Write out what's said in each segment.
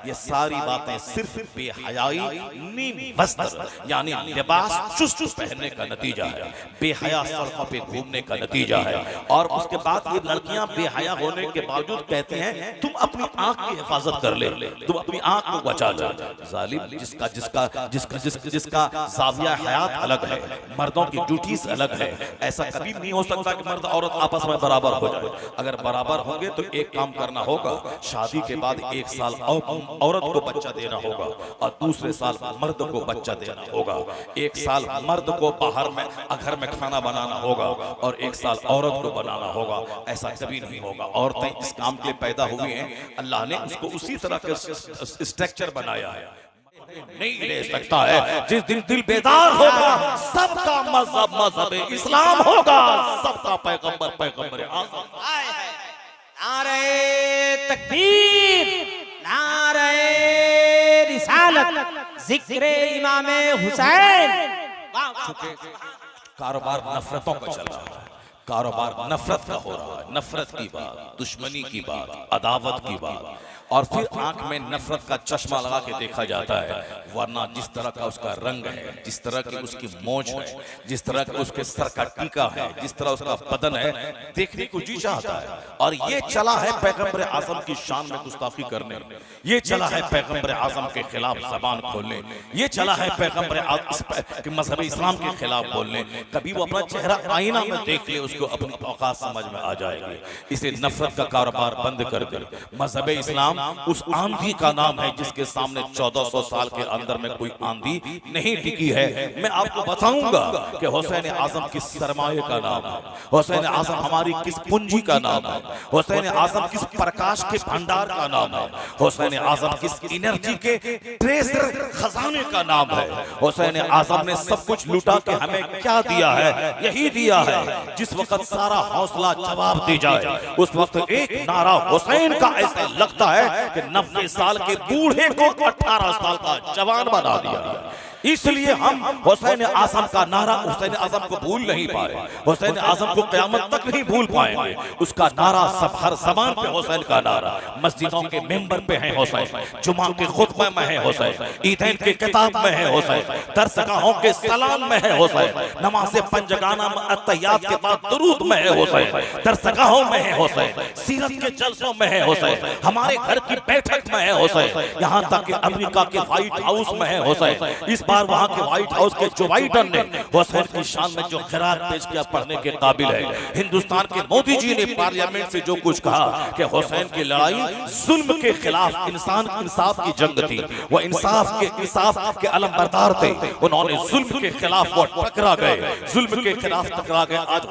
ये सारी बातें सिर्फ बेहयाई नीम वस्त्र यानी लिबास चुस्त पहनने का नतीजा है, बेहया सड़कों पे घूमने का नतीजा है। और उसके बाद ये लड़कियां बेहया होने के बावजूद कहती हैं तुम अपनी आंख की हिफाजत कर ले, तुम अपनी आंख को बचा लो। जालिम, जिसका जिसका जिसका जिसका जिसका जाविया हयात अलग है, मर्दों की ड्यूटीज अलग है। ऐसा कभी नहीं हो सकता कि मर्द औरत आपस में बराबर हो जाए। अगर बराबर होंगे तो एक काम करना होगा, शादी के बाद 1 साल औरत को बच्चा देना होगा और दूसरे साल मर्द को बच्चा देना होगा। 1 साल मर्द को बाहर में घर में खाना बनाना होगा और 1 साल औरत को बनाना होगा। ऐसा कभी नहीं होगा। औरतें इस काम के लिए पैदा हुई हैं, अल्लाह ने उसको उसी तरह के स्ट्रक्चर बनाया है। नहीं ले सकता है। जिस दिन दिल बेदार होगा सबका मजहब मजहब इस्लाम होगा, सबका पैगंबर पैगंबर आज़म। नारे तकबीर, नारे रिसालत, जिक्र इमाम हुसैन। कारोबार नफरतों का चल रहा है, कारोबार नफरत का हो रहा है। नफरत की बात, दुश्मनी की बात, अदावत की बात, और फिर आंख में नफरत का चश्मा लगा के देखा जाता है। वरना जिस तरह का उसका रंग है, जिस तरह की उसकी मोछ है, जिस तरह का उसके सर का टीका है, जिस तरह उसका बदन है, देखने को जी चाहता है। और ये चला है पैगंबर आजम की शान में गुस्ताखी करने, ये चला है पैगंबर आजम के खिलाफ जबान खोलने, ये चला है पैगंबर मजहब इस्लाम के खिलाफ बोलने। कभी वो अपना चेहरा आईना में देख ले, उसको अपनी औकात समझ में आ जाएगी। इसे नफरत का कारोबार बंद कर दे। मजहब इस्लाम उस आंधी का नाम है जिसके सामने 1400 साल के अंदर में कोई आंधी नहीं टिकी है। मैं आपको बताऊंगा कि हुसैन आजम किस सरमाए का नाम है, हुसैन आजम हमारी किस पूंजी का नाम है, हुसैन आजम किस प्रकाश के भंडार का नाम है, हुसैन आजम किस एनर्जी के ट्रेजर खजाने का नाम है। हुसैन आजम ने सब कुछ लूटा के हमें क्या दिया है? यही दिया है जिस वक्त सारा हौसला जवाब दे जाए, उस वक्त एक नारा हुसैन का ऐसा लगता है कि 90 साल के बूढ़े को 18 साल का जवान बना दिया। इसलिए हम हुसैन आजम का नारा, हुसैन आजम को भूल नहीं पाए, हुसैन आजम को क़यामत तक नहीं भूल पाएंगे। उसका नारा सब हर ज़बान पे हुसैन का नारा, मस्जिदों के मेंबर पे है हुसैन, जुमा के खुतबे में है हुसैन, ईदैन के किताब में है हुसैन, दरसगाहों के सलाम में है हुसैन, नमाज़े पंजगाना में अत्तहियात के बाद दुरूद में है हुसैन, दरसगाहों में है हुसैन, सीरत के जलसों में है हुसैन, हमारे घर की बैठक में है हुसैन, यहाँ तक कि अमेरिका के व्हाइट हाउस में है हुसैन। इस बार वहां के व्हाइट हाउस के जो बाइडन ने हुसैन की शान में जो खिरात पेश किया पढ़ने के काबिल है। हिंदुस्तान के मोदी जी ने पार्लियामेंट से जो कुछ कहा कि हुसैन की लड़ाई जुल्म के खिलाफ इंसाफ की जंग थी, वो इंसाफ के अलमबरदार थे। उन्होंने जुल्म के खिलाफ वो टकरा गए, जुल्म के खिलाफ टकरा गए। आज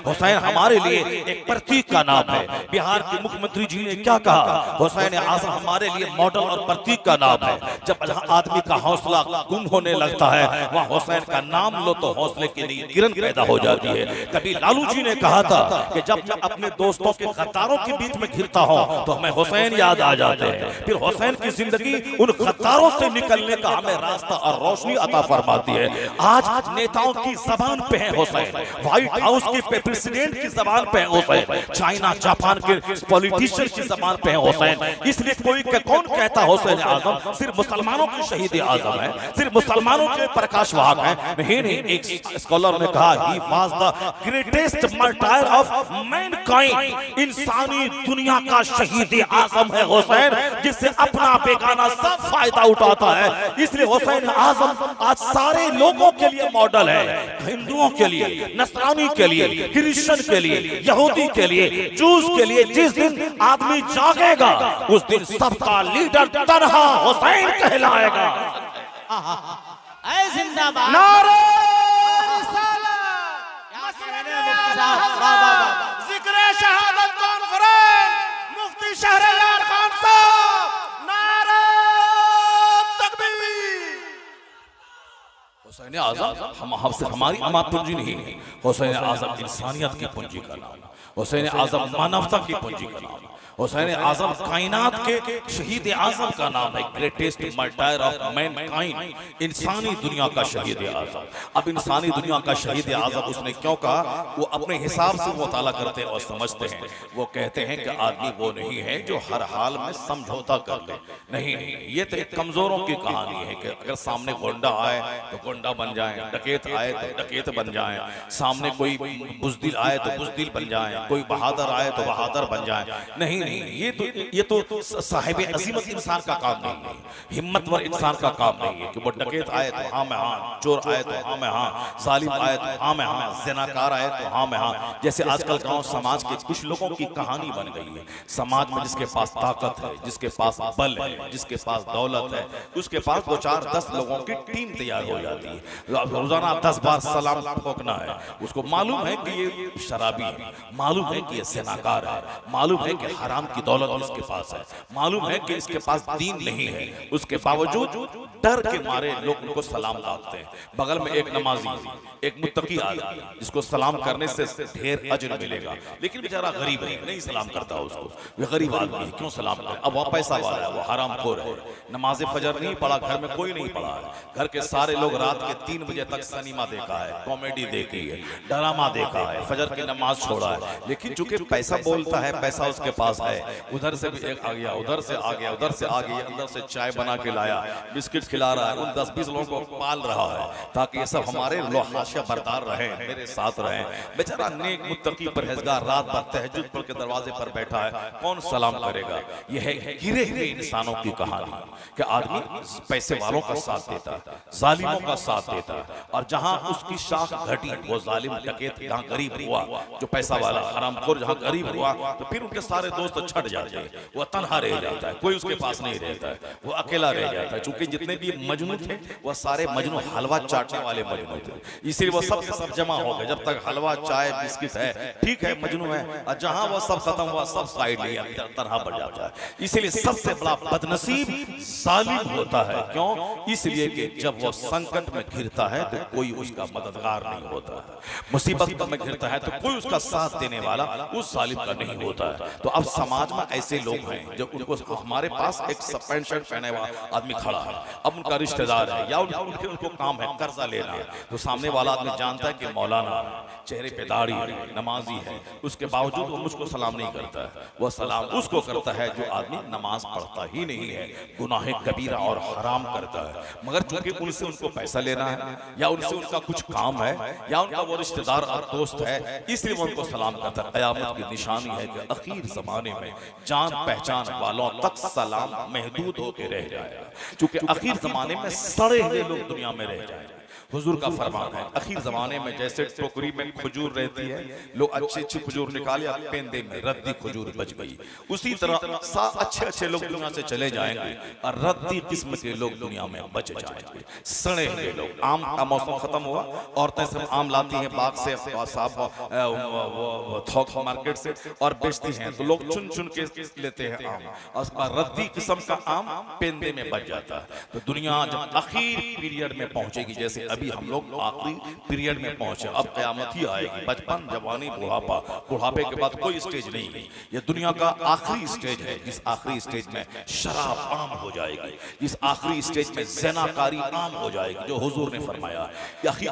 हुसैन हमारे लिए एक प्रतीक का नाम है। बिहार के मुख्यमंत्री जी ने क्या कहा? हुसैन आजम हमारे लिए मॉडल और प्रतीक का नाम है। जब आदमी का हौसला गुम होने लगता है, वहाँ हुसैन का नाम लो तो हौसले की नई किरण पैदा हो जाती है। कभी लालू जी ने कहा था कि जब मैं अपने दोस्तों के गद्दारों के बीच में घिरता हूँ तो हमें हुसैन याद आ जाते हैं। फिर हुसैन की जिंदगी उन गद्दारों से निकलने का हमें रास्ता और रोशनी अता फरमाती है। आज नेताओं की जबान पे है हुसैन, व्हाइट हाउस के प्रेसिडेंट की जबान पे है हुसैन, चाइना जापान के पॉलिटिशियन की जबान पे है हुसैन। इसलिए कौन कहता हुसैन आजम सिर्फ मुसलमानों की शहीद आजम है, सिर्फ मुसलमानों के प्रकाश वाहक है? नहीं, एक स्कॉलर ने कहा he was the greatest martyr of mankind. इंसानी दुनिया का शहीद आजम है हुसैन, जिससे अपना बेगाना सब फायदा उठाता है। इसलिए हुसैन आजम आज सारे लोगों के लिए मॉडल है, हिंदुओं के लिए, नसरानी के लिए, क्रिश्चियन के लिए, यहूदी के लिए, जूस के लिए। जिस दिन आदमी जागेगा उस दिन सबका लीडर तन्हा हुसैन कहलाएगा। जिंदाबाद, नारे जिक्र शहादत कॉन्फ्रेंस, मुफ्ती शहरयार खान साहब, नारे तकबीर। हुसैन आजम हमसे हमारी अमाद पूंजी नहीं है। हुसैन आजम इंसानियत की पूंजी का नाम, हुसैन आजम मानवता की पूंजी का नाम, हुसैन आजम कायनात के शहीद आजम का नाम है, ग्रेटेस्ट मार्टायर ऑफ मैनकाइंड, इंसानी दुनिया का शहीद आजम। अब इंसानी दुनिया का शहीद आजम उसने क्यों कहा? वो अपने हिसाब से मुताला करते और समझते हैं। वो कहते हैं कि आदमी वो नहीं है जो हर हाल में समझौता कर ले। नहीं नहीं, ये तो एक कमजोरों की कहानी है कि अगर सामने गोंडा आए तो गोंडा बन जाए, डकैत आए तो डकैत बन जाए, सामने कोई बुजदिल आए तो बुजदिल बन जाए, कोई बहादुर आए तो बहादुर बन जाए। नहीं नहीं, ये तो साहिब अजीमत इंसान का काम नहीं है, हिम्मतवर इंसान का काम नहीं है कि वो डकैत आए तो हाँ मैं हाँ, चोर आए तो हाँ मैं हाँ, जालिम आए तो हाँ मैं हाँ, ज़िनाकार आए तो हाँ मैं हाँ। जैसे आजकल गांव समाज के कुछ लोगों की कहानी बन गई है। समाज में जिसके पास ताकत है, जिसके पास बल है, जिसके पास दौलत है, उसके पास 2 4 10 लोगों की टीम तैयार हो जाती है। रोजाना 10 बार सलाम ठोकना है। उसको मालूम है कि ये शराबी है, मालूम है कि ये ज़िनाकार है, मालूम है कि हराम की दौलत इसके पास है, मालूम है कि इसके पास दीन नहीं है। उसके बावजूद डर के मारे लोग उनको सलाम लाते हैं। बगल में एक नमाजी, एक मुत्तकी आदमी जिसको सलाम करने से ढेर अजर मिलेगा, लेकिन बेचारा गरीब है, नहीं सलाम करता उसको। वे गरीब आदमी है, क्यों सलाम करे? अब वो पैसा वाला है, वो हरामखोर है, नमाज फजर नहीं पढ़ा, घर में कोई नहीं पढ़ा है, घर के सारे लोग रात के 3 बजे तक सिनेमा देखा है, कॉमेडी देखी है, ड्रामा देखा है, फजर की नमाज छोड़ा है। लेकिन चूंकि पैसा बोलता है, पैसा उसके पास है, उधर से भी एक आ गया, उधर से आ गया, उधर से आ गया, अंदर से चाय बना के लाया, बिस्किट खिला रहा है, उन 10-20 लोगों को पाल रहा है ताकि ये सब हमारे हाशिया बरदार रहे, मेरे साथ रहे। बेचारा नेक मुत्तकी परहेजगार रात भर तहज्जुद पढ़ के दरवाजे पर बैठा है, कौन सलाम करेगा? यह है गिरे हुए इंसानों की कहानी कि आदमी पैसे वालों का साथ देता है, जालिमों का साथ देता है, और जहां उसकी शाख घटी, वो जालिम डकैत जहां गरीब हुआ, जो पैसा वाला हरामखोर जहां गरीब हुआ, तो फिर उनके सारे दोस्त छट जाते हैं, वो तन्हा रह जाता है, कोई उसके पास नहीं रहता है, वो अकेला रह जाता है। चूंकि जितने भी मजनू थे वो सारे मजनू हलवा चाटने वाले मजनू थे, इसीलिए वो सब जमा हो गए। जब तक हलवा चाय बिस्किट है, ठीक है, मजनू है, और जहां वो सब खत्म हुआ, सब साइड लिया, तन्हा पड़ जाता है। इसीलिए सबसे बड़ा बदनसीब जालिम होता है। क्यों? इसलिए कि जब वो संकट में घिरता है तो कोई उसका मददगार नहीं होता है, मुसीबत में घिरता है तो कोई उसका साथ देने वाला उस जालिम का नहीं होता है। तो अब समाज में ऐसे लोग हैं जो उनको, हमारे पास एक पैंट शर्ट पहने हुआ आदमी खड़ा है, अब उनका रिश्तेदार है या उनको काम है कर्जा लेना है, तो सामने वाला आदमी जानता है कि मौलाना है, चेहरे पे दाढ़ी है, नमाजी है, उसके बावजूद वो मुझको सलाम नहीं करता है। वह सलाम उसको करता है जो आदमी नमाज पढ़ता ही नहीं है, गुनाह कबीरा और हराम करता है, मगर चूंकि उनसे उनको पैसा लेना है या उनसे उनका कुछ काम है या उनका वो रिश्तेदार और दोस्त है, इसलिए वो उनको सलाम करता है। क़यामत की निशानी है कि आखिर जमाने में जान पहचान वालों तक सलाम महदूद होकर रह जाएगा, क्योंकि आखिर जमाने में सड़े हुए लोग दुनिया में रह जाएंगे। हुजूर का फरमान है, आखिर जमाने में जैसे टोकरी में खजूर रहती है, लोग अच्छी अच्छी खजूर निकाले, पेंदे में रद्दी खजूर बच गई, उसी तरह अच्छे अच्छे लोग दुनिया से चले जाएंगे और रद्दी किस्म के लोग दुनिया में बच जाएंगे, सड़े हुए लोग। आम का मौसम खत्म हुआ, औरतें सब आम लाती हैं बाग से, थोक मार्केट से, और बेचती हैं, तो लोग चुन चुन के लेते हैं आम, और उसका रद्दी किस्म का आम पेंदे में बच जाता है। तो दुनिया जब आखिर पीरियड में पहुंचेगी, जैसे अभी हम लोग आखिरी पीरियड में पहुंचे, अब कयामत ही आएगी, बचपन, जवानी, बुढ़ापा, बुढ़ापे के बाद कोई स्टेज नहीं है, ये दुनिया का आखिरी स्टेज है, जिस आखिरी स्टेज में शराब आम हो जाएगी, जिस आखिरी स्टेज में ज़िनाकारी आम हो जाएगी, जो हुजूर ने फरमाया।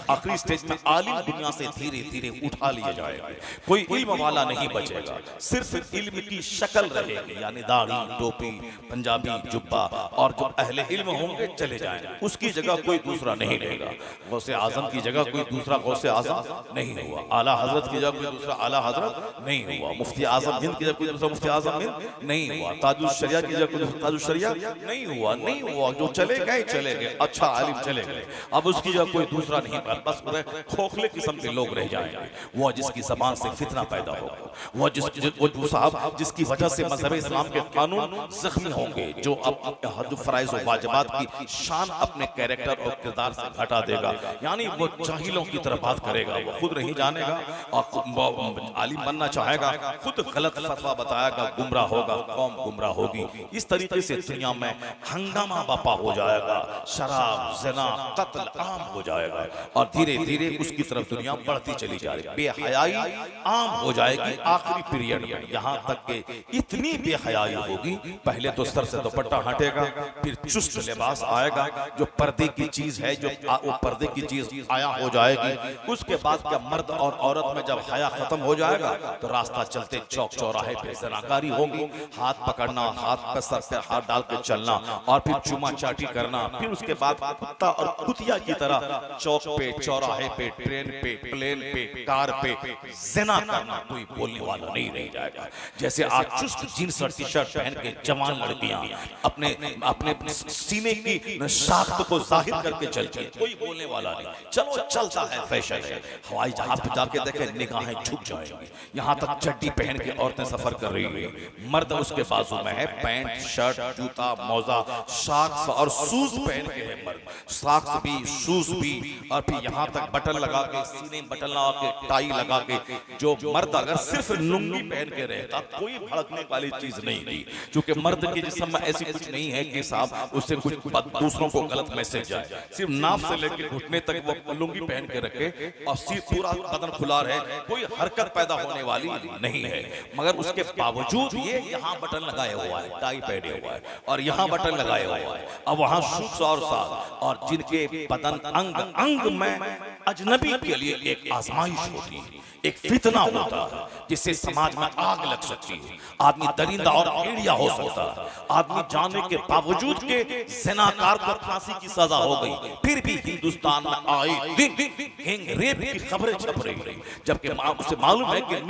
आखिरी स्टेज में आलिम दुनिया से धीरे धीरे उठा लिए जाएंगे, कोई इल्म वाला नहीं बचेगा, सिर्फ इल्म की शक्ल रहेगी, यानी दाढ़ी, टोपी, पंजाबी जुब्बा, और जो अहले इल्म होंगे चले जाएंगे, उसकी जगह कोई दूसरा नहीं रहेगा। गौसे आजम की जगह कोई दूसरा गौसे आजम नहीं हुआ, आला हजरत की जगह कोई दूसरा आला हजरत नहीं हुआ, मुफ्ती आजम हिंद की जगह कोई दूसरा मुफ्ती आजम हिंद नहीं हुआ, ताजुल शरिया की जगह कोई ताजुल शरिया नहीं हुआ, नहीं हुआ। जो चले गए, अच्छा आलिम चले गए, अब उसकी जगह कोई दूसरा नहीं, बस खोखले किस्म के लोग रह जाएंगे। वो जिसकी जबान से फितना पैदा होगा, वो साहब जिसकी वजह से मजहब इस्लाम के कानून जख्मी होंगे, जो अब फराइज व वाजिबात की शान अपने कैरेक्टर और किरदार से घटा देगा, यानी वो जाहिलों की तरह बात करेगा, वो खुद नहीं जानेगा और आलिम बनना चाहेगा, खुद गलत फतवा बताएगा, गुमराह होगा, कौम गुमराह होगी। इस तरीके से दुनिया में हंगामा बपा हो जाएगा, शराब, ज़िना, कत्ल आम हो जाएगा और धीरे धीरे उसकी तरफ दुनिया बढ़ती चली जाएगी। बेहयाई आम हो जाएगी आखिरी पीरियड में, यहाँ तक कि इतनी बेहयाई होगी, पहले तो सर से दुपट्टा हटेगा, फिर चुस्त लिबास आएगा, जो पर्दे की चीज है, जो वो पर्दे की चीज आया हो जाएगी। उसके बाद क्या मर्द और औरत में जब हया खत्म हो जाएगा तो रास्ता चलते चौक चौराहे पे ज़नाकारी होगी, हाथ पकड़ना, हाथ पे सर पे हाथ डाल के चलना और फिर चुमा चाटी करना, फिर उसके बाद कुत्ता और कुतिया की तरह चौक पे, चौराहे पे, ट्रेन पे, प्लेन पे, कार पे ज़िना करना, कोई बोलने वाला नहीं रह जाएगा। जैसे आज चुस्त जीन्स और टी शर्ट पहन के जवान लड़कियां अपने अपने सीने की साख्त को जाहिर करके चलती है, कोई बोलने वाला नहीं, चलो चलता है, फैशन है। हवाई जहाज पे जाके देखें, निगाहें झुक जाएंगी, यहाँ तक चड्डी पहन के औरतें सफर कर रही है, मर्द उसके बाजू में है, पैंट, शर्ट, जूता, मोजा, सॉक्स और शूज पहन के है मर्द, सॉक्स भी, शूज भी, और फिर यहाँ तक बटन लगा के, सीने में बटन लगा के, टाई लगा के। जो मर्द अगर सिर्फ लुंगी पहन के रहता, कोई भड़कने वाली चीज नहीं थी, क्योंकि मर्द के जिस्म में ऐसी कुछ नहीं है कि साहब उससे कुछ दूसरों को गलत मैसेज जाए। सिर्फ नाफ से लेकर घुटने तक वो लुंगी पहन के रखे और सिर्फ पूरा बदन खुला रहे, कोई हरकत पैदा होने वाली नहीं है। मगर उसके बावजूद ये यहाँ बटन लगाया हुआ है, टाई पहने हुआ है और यहाँ बटन लगाया हुआ है, अब वहाँ शूज और साथ, और जिनके बदन अंग अंग में अजनबी के लिए एक आजमाइश होती है, एक फितना होता है, जिससे समाज में आग लग सकती है, आदमी दरिंदा और भेड़िया हो सकता है। आदमी जानने के बावजूद के ज़िनाकार को फांसी की सजा हो गई, फिर भी हिंदुस्तान में आए दिन गैंग रेप की खबरें छप रही, जबकि उसे मालूम है कि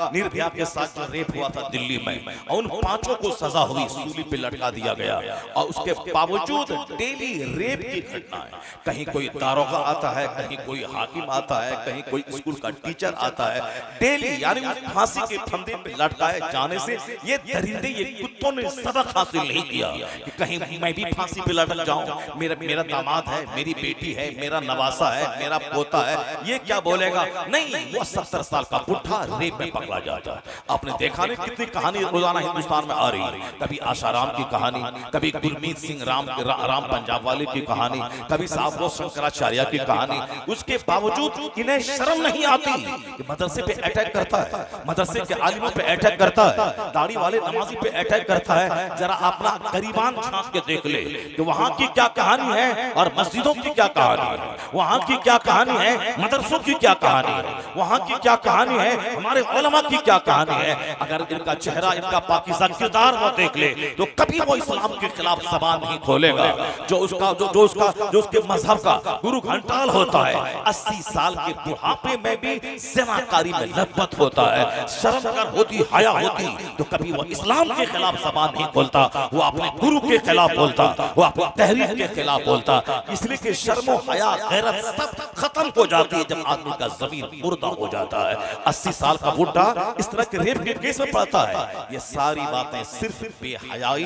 निर्भया के साथ जो रेप हुआ था दिल्ली में, और उन 5 को सजा हुई, सूली पे लटका दिया गया, और उसके बावजूद डेली रेप की घटनाएं, कहीं कोई दारोगा आता है, कहीं कोई हाकिम आता है, कहीं कोई स्कूल का टीचर आता है, डेली, यानी उस फांसी के फंदे पे लटकाए जाने से ये दरिंदे, ये कुत्तों ने सबक हासिल नहीं किया कि कहीं मैं भी फांसी पे लटक जाऊं, मेरा दामाद है, मेरी बेटी है, मेरा नवासा है, मेरा पोता है, ये क्या बोलेगा? नहीं, वो 70 साल का बुढ़ा रेप में पकड़ा जाता है। आपने देखा नहीं कितनी कहानी रोजाना हिंदुस्तान में आ रही है, कभी आशाराम की कहानी, कभी गुरमीत सिंह राम पंजाब वाले की कहानी, कभी साहब वो शंकराचार्य की कहानी। उसके बावजूद इन्हें शर्म नहीं आती कि मदरसे पे अटैक करता है, मदरसे के आलिमों पे अटैक करता है, दाढ़ी वाले नमाजी पे अटैक करता है। जरा अपना गरीबान झांक के देख ले कि वहां की क्या कहानी है और मस्जिदों की क्या कहानी है, वहां की क्या कहानी है, मदरसों की क्या कहानी है, वहां की क्या कहानी है, हमारे उलमा की क्या कहानी है। अगर इनका चेहरा, इनका पाकिस्तान किरदार वो देख ले तो कभी वो इस्लाम के खिलाफ ज़बान नहीं खोलेगा। जो उसके मजहब का गुरु घंटाल होता है, 80 साल के बुढ़ापे में भी ज़िनाकारी में लपत होता है, शर्म अगर होती, हया होती तो कभी वो इस्लाम के खिलाफ ज़बान नहीं खोलता, वो अपने गुरु के खिलाफ बोलता, वो अपनी तहरीर के खिलाफ बोलता। इसलिए कि शर्म और हया, गैरत सब खत्म हो जाती है जब आदमी का ज़मीर मुर्दा हो जाता है। 80 साल का बुढ़ा इस तरह के रेप के केस में पड़ता है। ये सारी बातें सिर्फ बेहयाई,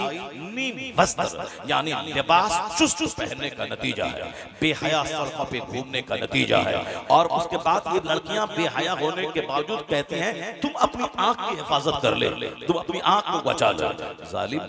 नीम वस्त्र यानी लिबास चुस्त पहनने का नतीजा है, बेहया सड़कों पे घूमने का नतीजा है। और उसके बाद ये लड़कियां बेहया होने के बावजूद कहती हैं तुम अपनी आंख की हिफाजत कर ले, तुम अपनी आंख को बचा लो। जालिम,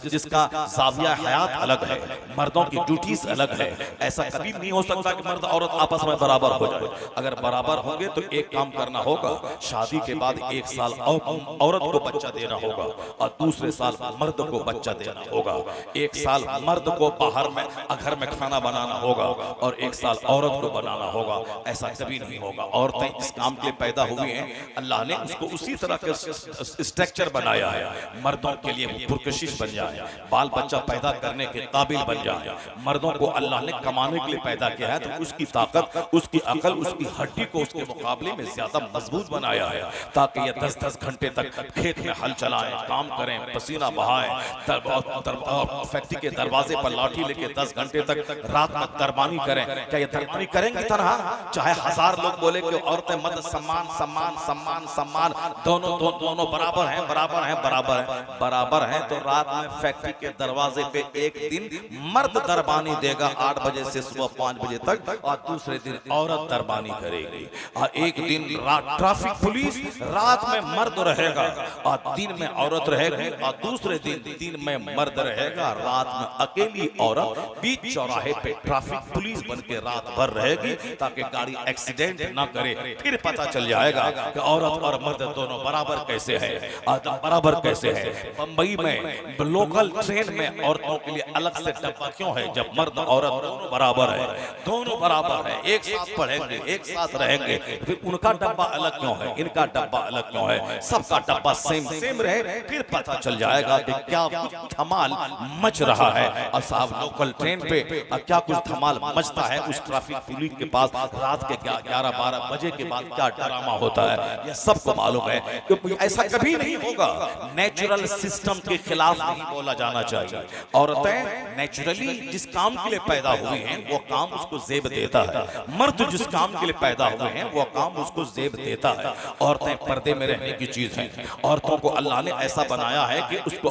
जिसका जाविया हयात अलग है, मर्दों की ड्यूटीज अलग है। ऐसा कभी नहीं हो सकता कि मर्द औरत आपस में बराबर हो जाए। अगर बराबर होंगे तो एक काम करना होगा, शादी के बाद 1 साल औरत को बच्चा देना होगा और दूसरे साल मर्द को बच्चा देना होगा। 1 साल मर्द को बाहर में घर में खाना बनाना होगा और 1 साल औरत को बनाना होगा। ऐसा कभी नहीं होगा। औरतें इस काम के लिए पैदा हुई हैं, अल्लाह ने उसको उसी तरह का स्ट्रक्चर बनाया है, मर्दों के लिए वो पुरकशिश बन जाए, बाल बच्चा पैदा करने के काबिल बन जाए। मर्दों को अल्लाह ने कमाने के लिए पैदा किया है, तो उसकी ताकत, उसकी अकल, उसकी हड्डी को उसके मुकाबले में ज्यादा मजबूत बनाया है, ताकि ये 10-10 घंटे तक खेत में हल चलाएं, काम करें, पसीना बहाएं, फैक्ट्री के दरवाजे पर लाठी लेके 10 घंटे तक रात में तरबानी करें। क्या ये धर्मानी करेंगे तनहा? चाहे 1000 लोग बोले कि औरतें मर्द सम्मान सम्मान सम्मान सम्मान, दोनों बराबर हैं बराबर हैं बराबर हैं बराबर हैं, तो रात में फैक्ट्री के दरवाजे पे एक दिन मर्द दरबानी देगा 8 बजे से सुबह 5 बजे तक, और दूसरे दिन औरत दरबानी करेगी। और एक दिन ट्रैफिक पुलिस रात में मर्द रहेगा और दिन में औरत रहेगी, और दूसरे दिन में मर्द रहेगा, रात में अकेली औरत बीच चौराहे पे ट्रैफिक पुलिस बन के रात भर रहेगी ताकि गाड़ी एक्सीडेंट ना करे। फिर पता चल जाएगा कि औरत और मर्द दोनों बराबर कैसे है, बराबर कैसे है। बंबई में लोकल ट्रेन में औरतों के लिए अलग से डब्बा क्यों है, जब मर्द औरत दोनों बराबर है, दोनों बराबर है, एक साथ पढ़ेंगे एक साथ रहेंगे, फिर उनका डब्बा अलग क्यों है, इनका डब्बा अलग क्यों है, सबका डब्बा सेम रहे। फिर पता चल जाएगा कि क्या कुछ धमाल मच रहा है। और साहब लोकल ट्रेन पे क्या कुछ धमाल मचता है उस ट्रैफिक पुलिस के पास रात के 11-12 बजे के बाद क्या ड्रामा होता है, यह सबको मालूम है। क्योंकि ऐसा कभी नहीं होगा, नेचुरल सिस्टम के खिलाफ नहीं बोला जाना चाहिए। औरतें नेचुरली जिस काम के लिए पैदा हुई हैं वो काम उसको जेब देता है, मर्द जिस काम के लिए पैदा हुए हैं वो काम उसको जेब देता है। औरतें पर्दे में रहने की चीज हैं, औरतों को अल्लाह ने ऐसा बनाया है कि उसको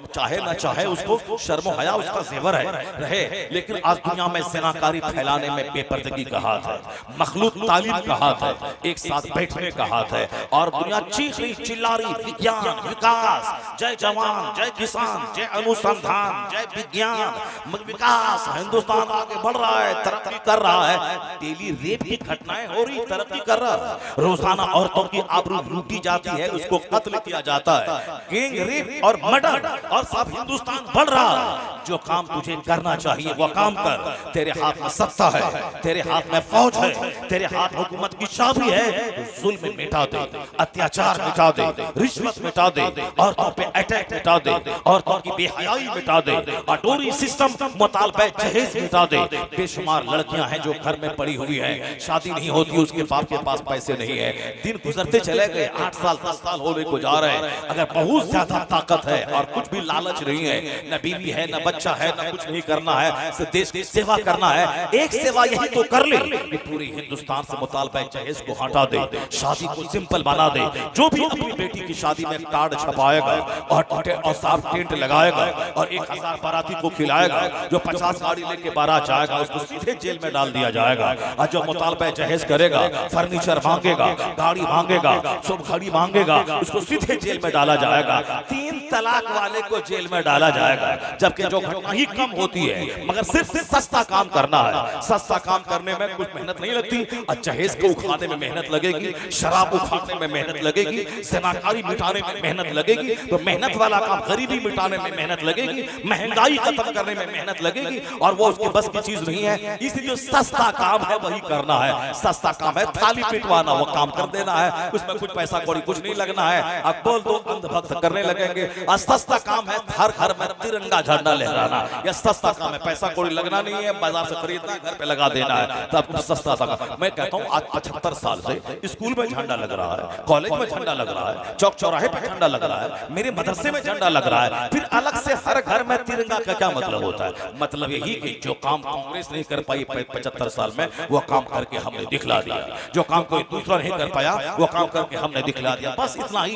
चाहे ना चाहे उसको शर्म हया उसका जेवर है रहे। लेकिन आज दुनिया में ज़िनाकारी फैलाने में बेपर्दगी का हाथ है, मखलूत तालीम का हाथ है, एक साथ बैठने का हाथ है, और दुनिया चीख रही चिल्ला रही विज्ञान विकास, जय जवान जय किसान जय अनुसंधान जय विज्ञान विकास, हिंदुस्तान आगे बढ़ रहा है तरक्की कर रहा है। डेली रेप की घटनाएं हो रही, तरक्की कर रहा है, रोजाना औरतों की आबरू लूटी जाती है, उसको कत्ल किया जाता है, गैंग रेप और मर्डर, और सब हिंदुस्तान बढ़ रहा है। जो काम तुझे करना चाहिए वो काम कर, तेरे हाथ में सत्ता है, तेरे हाथ में फौज है, तेरे हाथ हुकूमत की चाबी है, तो जुल्म मिटा दे, अत्याचार मिटा दे, रिश्वत मिटा दे, औरतों पे अटैक मिटा दे, औरतों की बेहयाई मिटा दे, अटोरी सिस्टम मुतालबा जहेज मिटा दे। बेशुमार लड़कियां हैं जो घर में पड़ी हुई हैं, शादी नहीं होती, उसके बाप के पास पैसे नहीं है, दिन गुजरते चले गए, 8 साल 10 साल होने को जा रहे हैं। अगर बहुत ज्यादा ताकत है और कुछ भी लालच नहीं है, न बीवी है न बच्चा है न कुछ नहीं करना है, सिर्फ देश की सेवा करना है, एक सेवा यही तो कर ले कि पूरी हिंदुस्तान से मुतालबा जहेज को हटा दे, शादी को सिंपल बना दे। जो भी अपनी बेटी की शादी में कार्ड छपाएगा और साफ टेंट लगाएगा और 1000 बाराती को खिलाएगा, जो 50 गाड़ी लेके बारात जाएगा उसको सीधे जेल में डाल दिया जाएगा। और जो मुतालबा जहेज करेगा, फर्नीचर मांगेगा, गाड़ी मांगेगा, सब घड़ी मांगेगा, उसको सीधे जेल में डाला जाएगा। 3 तलाक वाले को जेल में डाला जाएगा, जबकि जो घटना ही कम होती है, मगर सिर्फ सस्ता काम करना है। सस्ता काम करने में कुछ मेहनत नहीं लगती, और जहेज को उखाड़ने में मेहनत लगेगी, शराब उखाड़ने में मेहनत लगेगी, ज़िनाकारी मिटाने में मेहनत लगेगी। तो मेहनत वाला काम, गरीबी मिटाने में मेहनत लगेगी, महंगाई खत्म करने में मेहनत लगेगी, और वो उसके बस की चीज नहीं है। इसलिए जो सस्ता काम है वही करना है। सस्ता काम है थाली पिटवाना, वो काम कर देना है, उसमें कुछ पैसा कौड़ी कुछ नहीं लगना है। अब बोल दो अंधभक्त करने लगेंगे। और सस्ता काम है हर घर में तिरंगा झंडा लहराना, यह सस्ता काम है, पैसा कौड़ी लगना नहीं है, बाजार से खरीदना घर पे लगा देना है, तब कुछ सस्ता था। मैं कहता हूँ आज 75 साल से स्कूल में झंडा लग रहा है, कॉलेज में झंडा लग रहा है, चौक चौराहे पे झंडा लग रहा है, मेरे मदरसे में झंडा लग रहा है, फिर अलग से हर घर में तिरंगा का क्या मतलब होता है? मतलब यही कि जो काम कांग्रेस नहीं कर पाई 75 साल में, वो काम करके हमने दिखला दिया। जो काम कोई दूसरा नहीं कर पाया वो काम करके हमने दिखला दिया। बस इतना ही।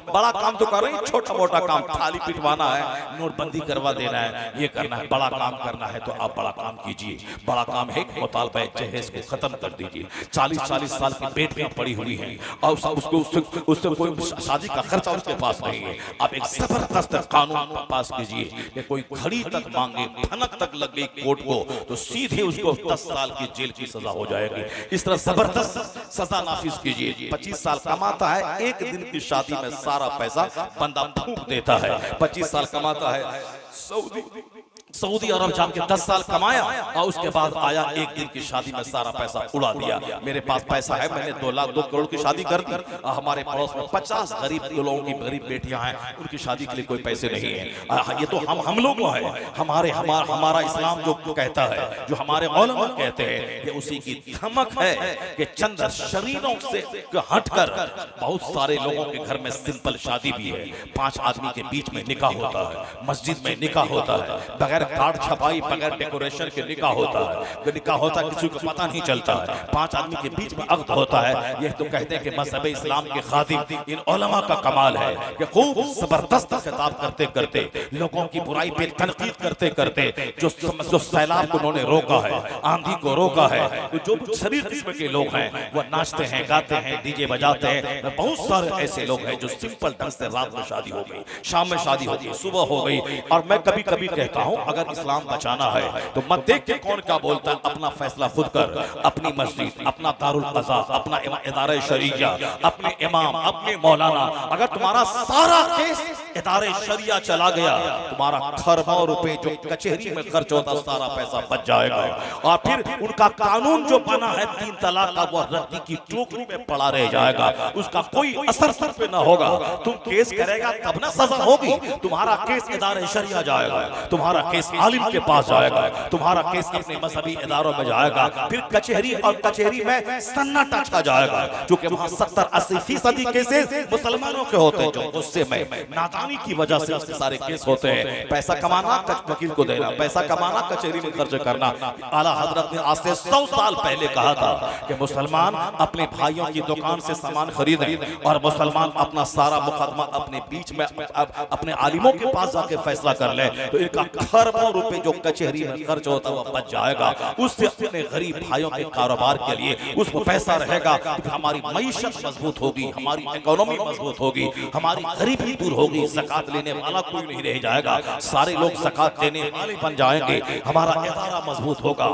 बड़ा काम तो कर रहे हैं, छोटा मोटा काम थाली पिटवाना है, नोटबंदी करवा देना है, ये करना है। बड़ा काम करना है तो आप बड़ा काम कीजिए। बड़ा काम है कि मुतालबा जहेज को खत्म कर दीजिए। 40-40 साल की बेटियां पड़ी हुई हैं और उससे कोई शादी का खर्चा उसके पास नहीं है। आप एक जबरदस्त कानून पास कीजिए कि कोई घड़ी तक मांगे, भनक तक लग गई कोर्ट को, तो सीधे उसको 10 साल की जेल की सजा हो जाएगी। इस तरह जबरदस्त सजा नाफिज कीजिए। 25 साल कमाता है, एक दिन की शादी में सारा पैसा बंदा फूंक देता है। 25 साल कमाता है, सऊदी अरब जाके 10 साल कमाया और उसके बाद आया, एक दिन की शादी में सारा पैसा उड़ा दिया। मेरे पास पैसा है, मैंने 2 करोड़ की शादी कर दी। हमारे पड़ोस में 50 गरीब लोगों की गरीब बेटियां हैं, उनकी शादी के लिए कोई पैसे नहीं है। ये तो हम लोगों है, हमारा इस्लाम जो कहता है, जो हमारे उलमा कहते हैं, ये उसी की धमक है कि चंद शरीरों से हटकर बहुत सारे लोगों के घर में सिंपल शादी भी है। 5 आदमी के बीच में निकाह होता है, मस्जिद में निकाह होता है, बगैर बगैर कार्ड छपाई बगैर डेकोरेशन के निकाह होता है। निकाह होता है किसी को पता नहीं चलता है, 5 आदमी के बीच में अक़्द होता है। यह तो कहते हैं कि मज़हब इस्लाम के खादिम इन उलमा का कमाल है कि खूब जबरदस्त खिताब करते करते लोगों की बुराई पे तनकीद करते करते जो सैलाब को उन्होंने रोका है, आंधी को रोका है, जो शरीर किस्म के लोग हैं वो नाचते हैं, गाते हैं, डीजे बजाते हैं। बहुत सारे ऐसे लोग हैं जो सिंपल ढंग से रात में शादी हो गई, शाम में शादी हो गई, सुबह हो गई। और मैं कभी कभी कहता हूं अगर इस्लाम बचाना है तो मत देख के कौन क्या बोलता है, अपना फैसला खुद कर। अपनी मस्जिद, अपना दारुल क़ज़ा, अपना इदारे शरिया, अपने इमाम, अपने मौलाना, अगर तुम्हारा सारा केस इदारे शरिया चला गया, तुम्हारा खरबों रुपए जो कचहरी में खर्च होता सारा पैसा बच जाएगा। और फिर उनका कानून जो बना है 3 तलाक का, वो रद्दी की टोकरी में पड़ा रह जाएगा, उसका कोई असर तुम पे ना होगा। तुम केस करेगा तब ना सजा होगी। तुम्हारा केस इदारे शरिया जाएगा, तुम्हारा केस आलिम के पास जाएगा, तुम्हारा केस अपने मजहबी इदारों में जाएगा, फिर कचहरी और कचहरी में सन्नाटा छा जाएगा, क्योंकि वहां 70-80% केसेस मुसलमानों के होते हैं जो गुस्से में नादानी की वजह से उसके सारे केस होते हैं। पैसा कमाना, वकील को देना, पैसा कमाना, कचहरी में खर्च करना। आला हजरत ने आज से 100 साल पहले कहा था कि मुसलमान अपने भाइयों की दुकान से सामान खरीदें और मुसलमान अपना सारा मुकदमा अपने बीच में अपने आलिमों के पास जाके फैसला कर ले, तो इनका खरबों रुपए जो कचहरी में खर्च होता है वो बच जाएगा। उससे अपने गरीब भाइयों के कारोबार के लिए उसको पैसा रहेगा, हमारी मईशत मजबूत होगी, हमारी इकोनॉमी मजबूत होगी, हमारी गरीबी दूर होगी, ज़कात लेने वाला कोई नहीं रह जाएगा, सारे लोग ज़कात देने वाले बन जाएंगे, हमारा इदारा मजबूत होगा,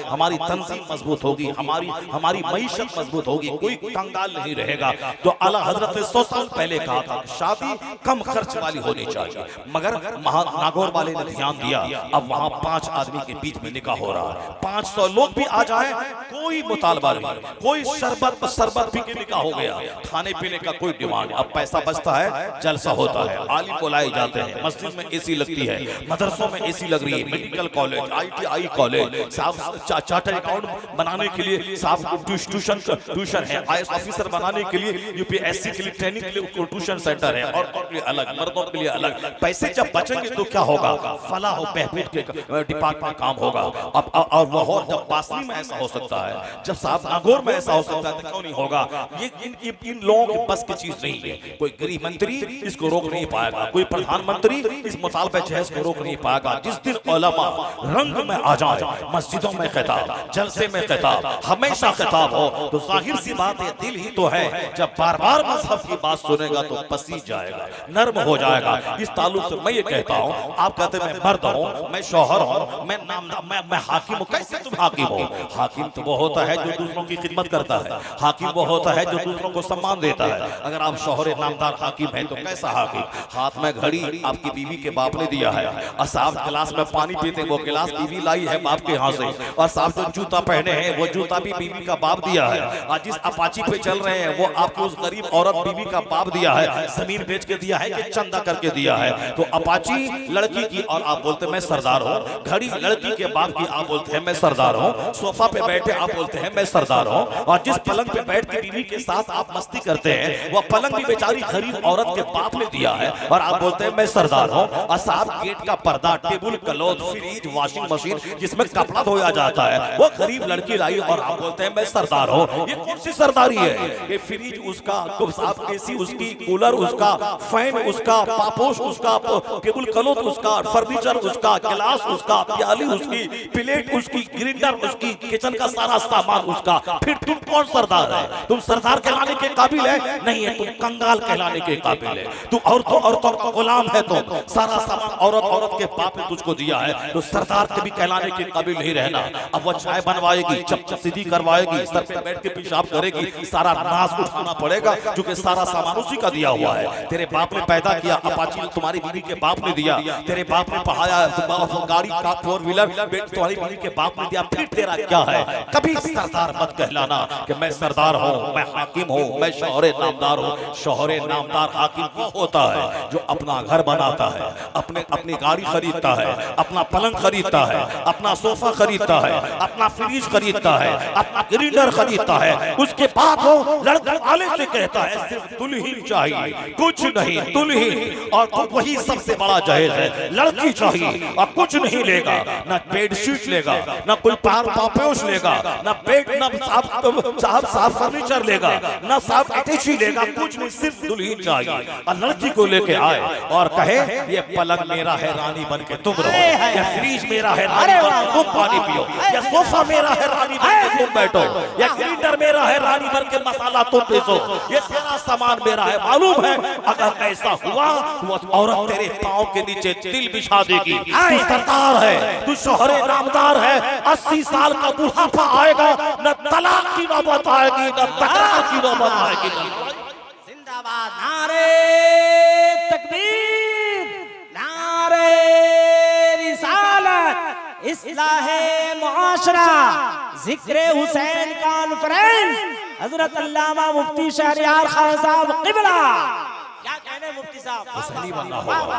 हमारी तंजीम मजबूत होगी, हमारी मईशत मजबूत होगी, कोई कंगाल नहीं रहेगा। तो आला हजरत ने 100 साल पहले कहा था शादी कम खर्च वाली होनी चाहिए, मगर नागौर वाले ने ध्यान दिया, अब वहां 5 आदमी के बीच में निकाह हो रहा है, 500 लोग भी आ जाए कोई मुतालबा नहीं, कोई शरबत पी के निकाह हो गया, खाने पीने का कोई डिमांड। अब पैसा बचता है, जलसा होता है, आलिम बुलाए जाते हैं, मस्जिद में एसी लगती है, मदरसों में एसी लग रही है, मेडिकल कॉलेज, ITI कॉलेज, साहब चार्टर्ड अकाउंट बनाने के लिए साहब ट्यूशन है, IAS ऑफिसर बनाने के लिए UPSC के लिए ट्रेनिंग के लिए ट्यूशन सेंटर है, और के लिए अलग, मर्दों के लिए अलग। पैसे जब बचेंगे तो क्या होगा, फलाह हो बहबूद के डिपार्टमेंट काम होगा। अब और वो जब बासनी में ऐसा हो सकता है, जब साहब नागौर में ऐसा हो सकता है, तो क्यों नहीं होगा। ये इन लोगों के बस की चीज नहीं है। कोई गृह मंत्री इसको रोक नहीं पाएगा, कोई प्रधानमंत्री इस मुतालबे जहेज को रोक नहीं पाएगा। जिस दिन उलमा रंग में आ जाए, मस्जिदों में खिताब, जलसे में खिताब, हमेशा खिताब हो, तो जाहिर सी बात है दिल ही तो है, जब बार बार मजहब की बात सुनेगा तो पसीज जाएगा, नर्म हो जाएगा। इस ताल्लुक से मैं ये कहता हूँ, आप कहते मैं मर्द हूँ, मैं शौहर हूँ, मैं हाकिम हूँ। कैसे तुम हाकिम हो? हाकिम तो वो होता है जो दूसरों की खिदमत करता है, हाकिम वो होता है जो दूसरों को सम्मान देता है। अगर आप शौहर नामदार हाकिम है तो कैसा हाकिम? हाथ में घड़ी आपकी बीवी के बाप ने दिया है, और साहब गिलास में पानी पीते वो गिलास बीवी लाई है बाप के यहाँ से, और साहब जो जूता पहने हैं वो जूता भी बीवी का बाप दिया है, और जिस अपाची पे चल रहे हैं वो आपको उस गरीब औरत बीवी का बाप दिया है, जमीन बेच के दिया है कि चंदा करके दिया है। तो अपाची लड़की की और आप बोलते मैं सरदार हूँ, घड़ी लड़की के बाप की आप बोलते हैं मैं सरदार हूँ, सोफा पे बैठे आप बोलते हैं मैं सरदार हूँ, और जिस पलंग पे बैठ के बीवी के साथ आप मस्ती करते हैं वो पलंग भी बेचारी गरीब औरत के बाप ने दिया है, और आप बोलते हैं मैं सरदार हूँ। और साहब गेट का पर्दा, table cloth, fridge, washing machine जिसमें कपड़ा धोया जाता है वो गरीब लड़की लाई, और आप बोलते हैं मैं सरदार हूँ। ये कौन सी सरदारी है? ये फ्रिज उसका, साहब एसी उसकी, कूलर उसका, फैन उसका, पापोश उसका, टेबल क्लॉथ उसका, फर्नीचर उसका, गिलास उसका, प्याली उसकी, प्लेट उसकी, ग्राइंडर उसकी, किचन का सारा सामान उसका। फिर तुम कौन सरदार है? तुम सरदार कहलाने के काबिल है नहीं है, तुम कंगाल कहलाने के काबिल है। तू औरतों का गुलाम है, तो सारा सामान औरत के बाप ने तुझको दिया है, तो सरदार के भी कहलाने के काबिल नहीं रहना। अब वो चाय बनवाएगी, चप सीधी करवाएगी, सर पे बैठ के पेशाब करेगी, सारा नाज उठाना पड़ेगा क्योंकि सारा सामान उसी का दिया हुआ है। तेरे बाप ने पैदा किया, अपाची तुम्हारी बीवी के बाप ने दिया, तेरे बाप ने पढ़ाया, गाड़ी का 4 व्हीलर तुम्हारी बीवी के बाप ने दिया, फिर तेरा क्या है? कभी सरदार मत कहलाना कि मैं सरदार हूँ, मैं हाकिम हूँ, मैं शौहरे नामदार हूँ। शौहरे नामदार हाकिम वो होता है जो अपना घर बनाता है, अपनी गाड़ी खरीदता है, अपना पलंग खरीदता है, अपना सोफा खरीदता है, अपना फ्रिज खरीदता है, अपना ग्राइंडर खरीदता है। उसके बाद वो लड़का वाले से कहता है सिर्फ दुल्हन चाहिए, कुछ नहीं, दुल्हन। और तो वही सबसे बड़ा जहेज है, लड़की चाहिए। ही और कुछ नहीं लेगा, ना बेडशीट लेगा, ना कोई पापोश लेगा, ना बेड, ना साफ फर्नीचर लेगा, ना साफ अटैची लेगा, कुछ नहीं, सिर्फ दुल्हन चाहिए। और लड़की को लेके आए और कहे ये पलंग मेरा है रानी बन के तुम रहो, या फ्रिज मेरा है रानी बन के तुम पानी पियो, या सोफा मेरा है रानी बन के तुम बैठो, या ग्राइंडर मेरा है रानी बन के मसाला तुम पीसो, ये सारा सामान मेरा है। मालूम है अगर ऐसा हुआ तो औरत तेरे पांव के नीचे दिल बिछा देगी। तू सरदार है, तू शोहरे नामदार है, 80 साल का बुढ़ापा आएगा, न तलाक की नौबत आएगी, न तकरार की नौबत आएगी। जिंदाबाद, नारे तकबीर, नारे रिसालत, इस्लाहे मुआशरा, जिक्रे हुसैन कॉन्फ्रेंस, हजरत अल्लामा मुफ्ती शहरयार खान साहब क़िबला। क्या कहने मुफ्ती साहब? हुसैनी बनना होगा।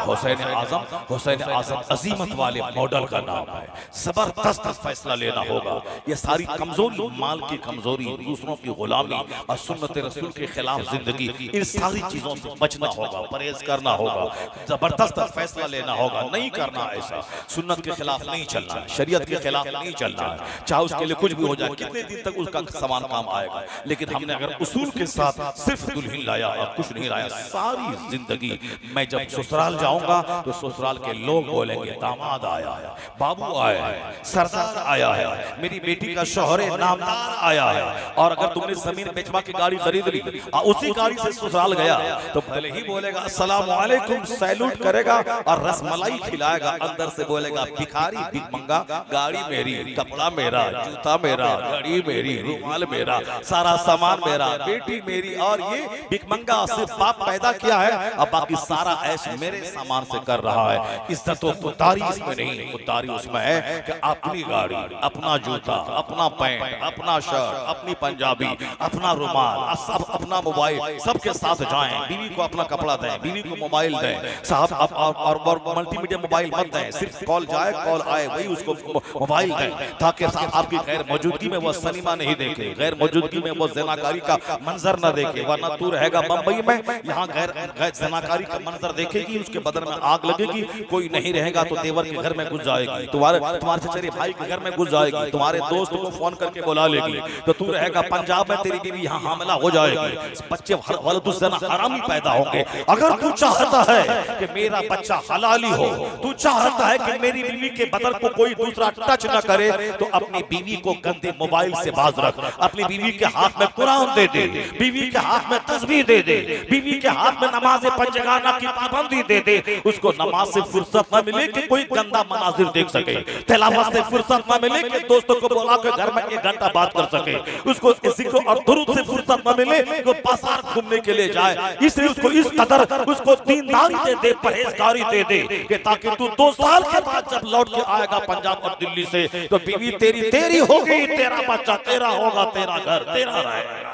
हुसैन आजम अजीमत वाले मॉडल का नाम है। जबरदस्त फैसला लेना होगा। ये सारी कमजोरी, माल की कमजोरी, दूसरों की गुलामी और सुन्नत रसूल के खिलाफ जिंदगी, इन सारी चीजों से बचना होगा, परहेज करना होगा, जबरदस्त फैसला लेना होगा। नहीं करना ऐसा, सुन्नत के खिलाफ नहीं चलना है, शरीयत के खिलाफ नहीं चलना है, चाहे उसके लिए कुछ भी हो जाए, कितने दिन तक उसका सामान काम आएगा। लेकिन हमने अगर उसूल के साथ सिर्फ दुल्हन लाया और कुछ नहीं लाया, सारी जिंदगी, मैं जब ससुराल जाऊंगा तो ससुराल के लोग बोलेंगे दामाद आया है, बाबू आया है, सरदार आया है, मेरी बेटी का शौहरे नामदार आया है। और अगर तुमने जमीन बेचवा के गाड़ी खरीद ली और उसी गाड़ी से ससुराल गया तो पहले ही बोलेगा अस्सलाम वालेकुम, सैल्यूट करेगा और रसमलाई खिलाएगा, अंदर से बोलेगा भिखारी भिखमंगा, गाड़ी मेरी, कपड़ा मेरा, जूता मेरा, घड़ी मेरी, रुमाल मेरा, सारा सामान मेरा, बेटी मेरी। और ये भिखमंगा सिर्फ बाप पैदा किया है, अब बाकी सारा ऐश मेरे सामान से कर रहा है। इज्जत और खुददारी इसमें नहीं, खुददारी उसमें है कि अपनी गाड़ी, अपना जूता, अपना पैंट, अपना शर्ट, अपनी पंजाबी, अपना रुमाल, सब अपना मोबाइल, सबके साथ जाएं। बीवी को अपना कपड़ा दें, बीवी को मोबाइल दें साहब, और मल्टीमीडिया मोबाइल मत दें, सिर्फ कॉल जाए कॉल आए वही उसको मोबाइल दें, ताकि आपकी गैर मौजूदगी में वो सिनेमा नहीं देखे, गैर मौजूदगी में वो ज़नाकारी का मंजर न देखे। वरना तू रहेगा बंबई में, यहाँ गैर ज़नाकारी का मंजर देखेगी, उसके बदन में आग लगेगी, कोई नहीं रहेगा तो देवर के घर में घुस जाएगी, तुम्हारे चचेरे भाई के घर में घुस जाएगी, तुम्हारे दोस्त को फोन करके बुला लेगी, तो तू रहेगा पंजाब में, तेरी बीवी यहाँ हामिला हो जाएगी, बच्चे हरामी पैदा होंगे। अगर तू चाहता है कि मेरा बच्चा हलाली हो, तू चाहता है कि मेरी बीवी के बदन को कोई दूसरा टच न करे, तो अपनी बीवी को गंदे मोबाइल से बाज रख, अपनी बीवी के हाथ में कुरान दे दे, बीवी के हाथ में तस्बीह दे दे, बीवी के हाथ में नमाज पंजगाना की पाबंदी दे दे। उसको नमाज से फुर्सत न मिले कि कोई गंदा मनाजिर देख सके, तिलावत से फुर्सत न मिले कि दोस्तों को बुला के घर में 1 घंटा बात कर सके, उसको जिक्र और दुरूद से फुर्सत न मिले कि वो बाजार घूमने के लिए जाए। इसलिए उसको इस कदर उसको दीनदारी दे दे, परहेजगारी दे दे कि ताकि तू 2 साल के बाद जब लौट के आएगा पंजाब और दिल्ली से, तो बीवी तेरी होगी, तेरा बच्चा तेरा होगा, तेरा घर तेरा रहेगा।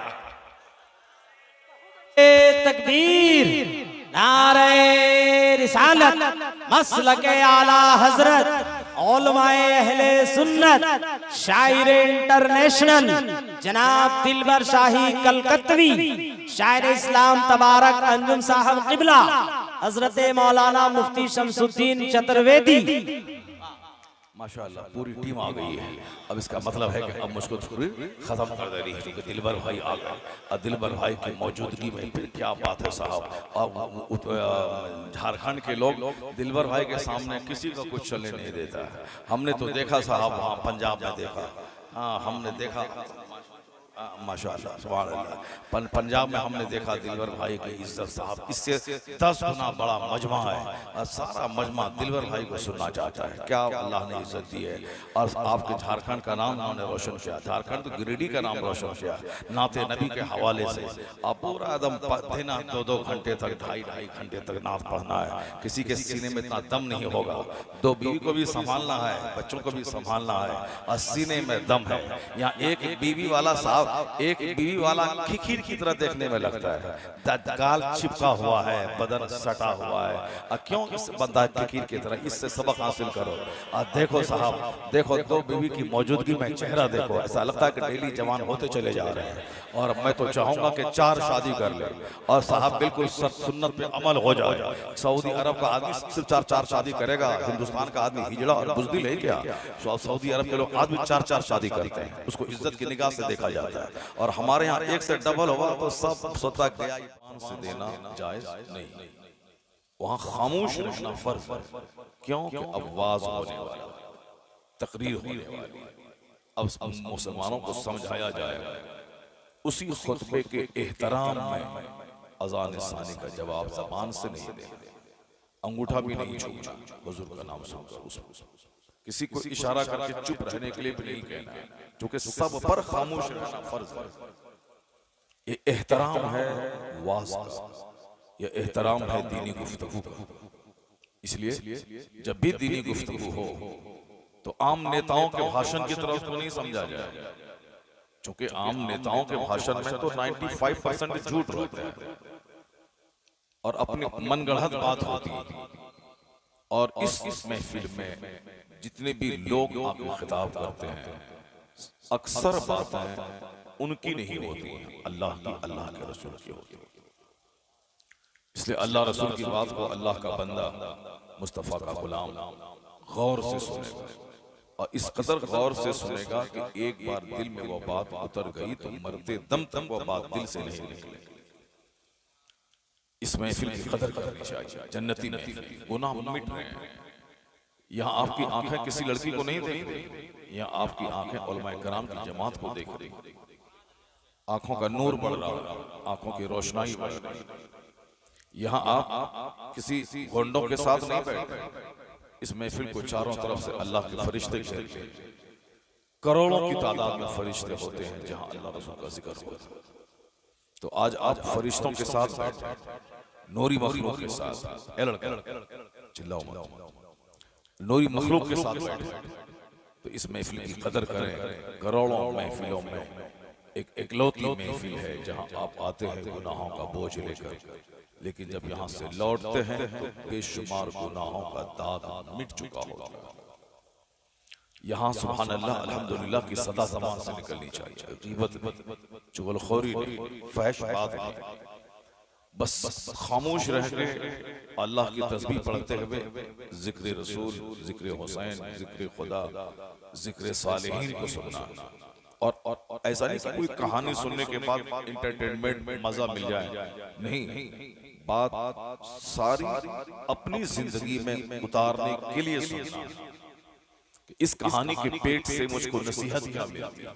तकबीर, नारे रिसालत, मसलके आला हजरत, उलमाए अहले सुन्नत, शायर इंटरनेशनल जनाब दिलबर शाही कलकत्तवी, शायर इस्लाम तबारक अंजुम साहब क़िबला, हजरत मौलाना मुफ्ती शमसुद्दीन चतुर्वेदी। माशाअल्लाह पूरी टीम आ गई है। अब इसका मतलब है कि अब मुझको थोड़ी खत्म कर देनी है, क्योंकि दिलबर भाई आ गए और दिलबर भाई की मौजूदगी में फिर क्या बात है साहब। और झारखंड के लोग दिलबर भाई के सामने किसी को कुछ चलने नहीं देता है। हमने तो देखा साहब, वहाँ पंजाब में देखा, हाँ हमने देखा माशाअल्लाह सुभान अल्लाह, पंजाब में हमने देखा दिलबर भाई की इज्जत साहब इससे 10 गुना बड़ा मजमा है, और सारा मजमा दिलबर भाई को सुनना चाहता है। क्या अल्लाह ने इज्जत दी है, और आपके झारखंड का नाम उन्होंने रोशन किया, झारखंड तो गिरिडीह का नाम रोशन किया नाते नबी के हवाले से। आप पूरा एकदम दिन 2-2 घंटे तक, 2.5 घंटे तक नात पढ़ना है, किसी के सीने में इतना दम नहीं होगा। 2 बीवी को भी संभालना है, बच्चों को भी संभालना है, और सीने में दम है। यहाँ एक बीवी वाला साहब साहब एक बीवी वाला खिखीर की तरह देखने में लगता है, गाल चिपका हुआ है, बदन सटा हुआ है। क्यों इस बंदा खिखीर की तरह? इससे सबक हासिल करो। देखो साहब, देखो दो बीवी की मौजूदगी में चेहरा देखो, ऐसा लगता है कि डेली जवान होते चले जा रहे हैं। और मैं तो चाहूंगा कि 4 शादी कर ले और साहब बिल्कुल सुन्नत पे अमल हो जाए। सऊदी अरब का आदमी सिर्फ 4 शादी करेगा, हिंदुस्तान का आदमी हिजड़ा और बुज़दिल है क्या? सऊदी अरब के लोग आदमी 4 शादी करते हैं, उसको इज्जत की निगाह से देखा जाता है। और हमारे यहाँ एक से डबल होगा तो सब सोता गया से देना जायज नहीं। वहाँ खामोश रहना फर्ज है। क्यों? अब वाज होने वाला, तकरीर होने वाली, अब मुसलमानों को समझाया जाएगा। उसी खुतबे के एहतराम में अज़ान सानी का जवाब ज़बान से नहीं देना, अंगूठा भी नहीं छूना, हुजूर का नाम सुनकर उसको किसी को इशारा करके चुप रहने के लिए भी नहीं कहना है, क्योंकि सब पर खामोश रहना फर्ज है। ये एहतराम है वाज़ का, ये एहतराम है दीनी गुफ्तगू का। इसलिए जब भी दीनी गुफ्तगू हो तो आम नेताओं के भाषण की तरह उसको नहीं समझा जाए, क्योंकि आम नेताओं के भाषण में तो 95% झूठ होता है और अपनी मनगढ़ंत बात होती है। और इस महफिल में जितने भी लोग आके खिताब करते हैं, अक्सर बातें उनकी नहीं होती हैं, अल्लाह की, अल्लाह के रसूल की होती है। इसलिए अल्लाह रसूल की बात को अल्लाह का बंदा, मुस्तफ़ा का गुलाम गौर से सुनेगा, और इस कदर गौर से सुनेगा कि एक बार दिल में वो बात उतर गई तो मरते दम तक वो बात दिल से नहीं निकलेगी। इस महफिल की कदर करनी चाहिए। जन्नती महफिल, गुनाह मिट रहे हैं। यहाँ आपकी आंखें किसी लड़की को नहीं देख रही, यहाँ आपकी आंखें उलमाए कराम की जमात को देख रही। आंखों का नूर बढ़ रहा है, आंखों की रोशनाई बढ़ रही है। यहाँ आप किसी होंडों के साथ नहीं बैठे। इस महफिल को चारों तरफ से अल्लाह के फरिश्ते घेरते हैं। करोड़ों की तादाद में फरिश्ते होते हैं जहाँ अल्लाह रसूल का जिक्र होता है। तो आज आप फरिश्तों के साथ बैठे, नूरी मखलूक के साथ, चिल्लाओ मत, नूरी मखलूक के साथ बैठे। तो इस महफिल की कदर करें। करोड़ों महफिलों में एक इकलौती महफिल है जहाँ आप आते हैं गुनाहों का बोझ लेकर, लेकिन जब यहाँ से लौटते हैं तो बेशुमार गुनाहों का दाग मिट चुका होगा। यहाँ सुभान अल्लाह अल्हम्दुलिल्लाह की सदा ज़बान से निकलनी चाहिए। गीबत, चुगलखोरी नहीं, फहश बात नहीं, बस खामोश रह के अल्लाह की तस्बीह पढ़ते हुए जिक्र रसूल, जिक्र हुसैन, जिक्र खुदा, जिक्र सालिहीन को सुनना। और ऐसा नहीं कि कोई कहानी सुनने के बाद इंटरटेनमेंट में मजा मिल जाए, नहीं, बात सारी अपनी जिंदगी में उतारने के लिए सुनना। इस कहानी के पेट से मुझको नसीहत क्या मिलती है?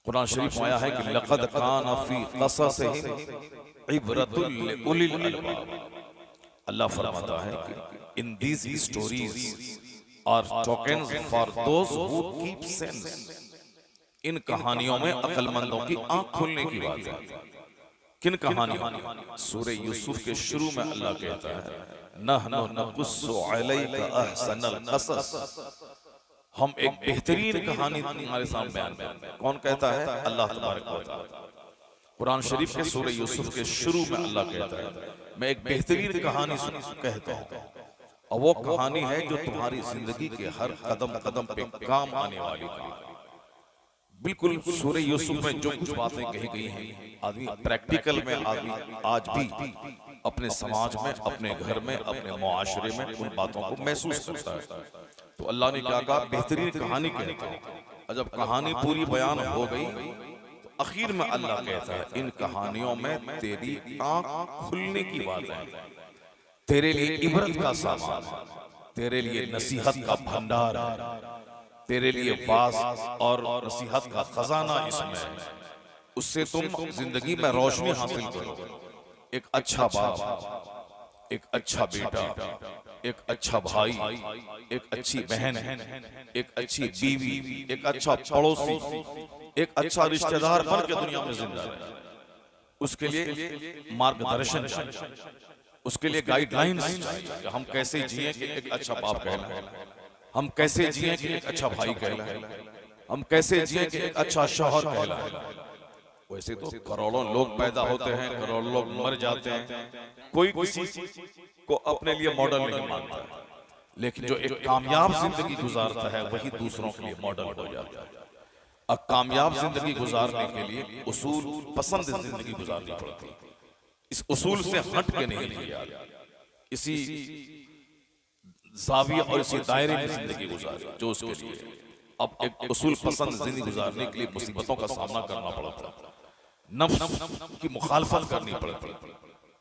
कुरान शरीफ में आया है कि लक़द कान फी क़ससिहिम इबरतुल लिउलिल अलबाब। अल्लाह फरमाता है कि in these stories are tokens for those who keep sense. इन कहानियों में अक्लमंदों की आंख खुलने की बात है। किन कहानियों? सूरह यूसुफ के शुरू में अल्लाह कहता है नहनु नक़ुस्सु अलैका अहसनल क़सस। हम एक बेहतरीन कहानी तुम्हारे सामने बयान करते हैं। कौन कहता है? अल्लाह तबारक व तआला। कुरान शरीफ के सूरह यूसुफ के शुरू में अल्लाह कहता है मैं एक बेहतरीन कहानी कहता हूँ, और वो कहानी है जो तुम्हारी जिंदगी के हर कदम कदम पे काम आने वाली कहानी। बिल्कुल सूरह यूसुफ में जो कुछ बातें कही गई हैं, आदमी प्रैक्टिकल में आदमी आज भी अपने समाज में, अपने घर में, अपने मुआशरे में उन बातों को महसूस करता है। तो अल्लाह ने क्या कहा? बेहतरीन कहानी कहता है। और जब कहानी पूरी बयान हो गई तो आखिर में अल्लाह कहता है इन कहानियों में तेरी आंख खुलने की बात है, तेरे लिए इबरत का सामान है, तेरे लिए नसीहत का भंडार है, तेरे लिए वास और नसीहत का खजाना इसमें है। उससे तुम जिंदगी में रोशनी हासिल करो। एक अच्छा बाप, एक अच्छा बेटा, एक अच्छा भाई, एक अच्छी बहन, एक अच्छी बीवी, एक अच्छा पड़ोसी, एक अच्छा रिश्तेदार बन के दुनिया में जिंदा रहे। उसके लिए मार्गदर्शन चाहिए, उसके लिए गाइडलाइंस चाहिए कि हम कैसे जिए कि एक अच्छा बाप कहलाए, हम कैसे जिए कि एक अच्छा भाई कहलाए, हम कैसे जिए कि एक अच्छा शौहर कहलाए। वैसे तो करोड़ों लोग पैदा होते हैं, करोड़ों लोग मर जाते हैं, कोई किसी को अपने लिए मॉडल नहीं मानता, लेकिन जो एक कामयाब जिंदगी गुजारता है वही दूसरों के लिए मॉडल हो जाता है। अब कामयाब जिंदगी गुजारने के लिए उसूल पसंद जिंदगी गुजारनी पड़ती है। इस उसूल से हट के नहीं जिया, इसी ज़ाविया और इसी दायरे में जिंदगी गुजारी जो उसके लिए। अब एक उसूल पसंद जिंदगी गुजारने के लिए मुसीबतों का सामना करना पड़ता है, नफ्स की मुखालफत करनी पड़ती है,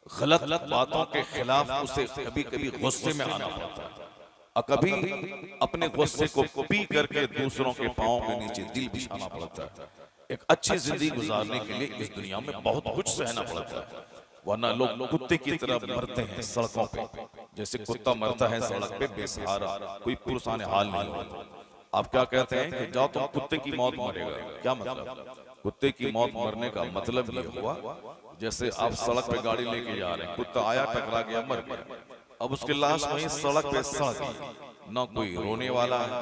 गलत बातों के खिलाफ उसे कभी कभी गुस्से में आना पड़ता है, और कभी अपने गुस्से को पी करके दूसरों के पांवों के नीचे दिल बिछाना पड़ता है। एक अच्छी जिंदगी गुजारने के लिए इस दुनिया में बहुत कुछ सहना पड़ता है, वरना लोग कुत्ते की तरह मरते हैं सड़कों पे, जैसे कुत्ता मरता है सड़क पे बेसहारा, कोई पुरसाने हाल नहीं होता। आप क्या कहते हैं कि जाओ तुम कुत्ते की मौत मरेगा, क्या मतलब? कुत्ते की मौत मरने का मतलब ये हुआ जैसे आप सड़क पे गाड़ी लेके जा रहे हैं, कुत्ता आया टकरा गया मर गया, अब उसकी लाश वहीं सड़क पे सड़ गई, न कोई रोने वाला है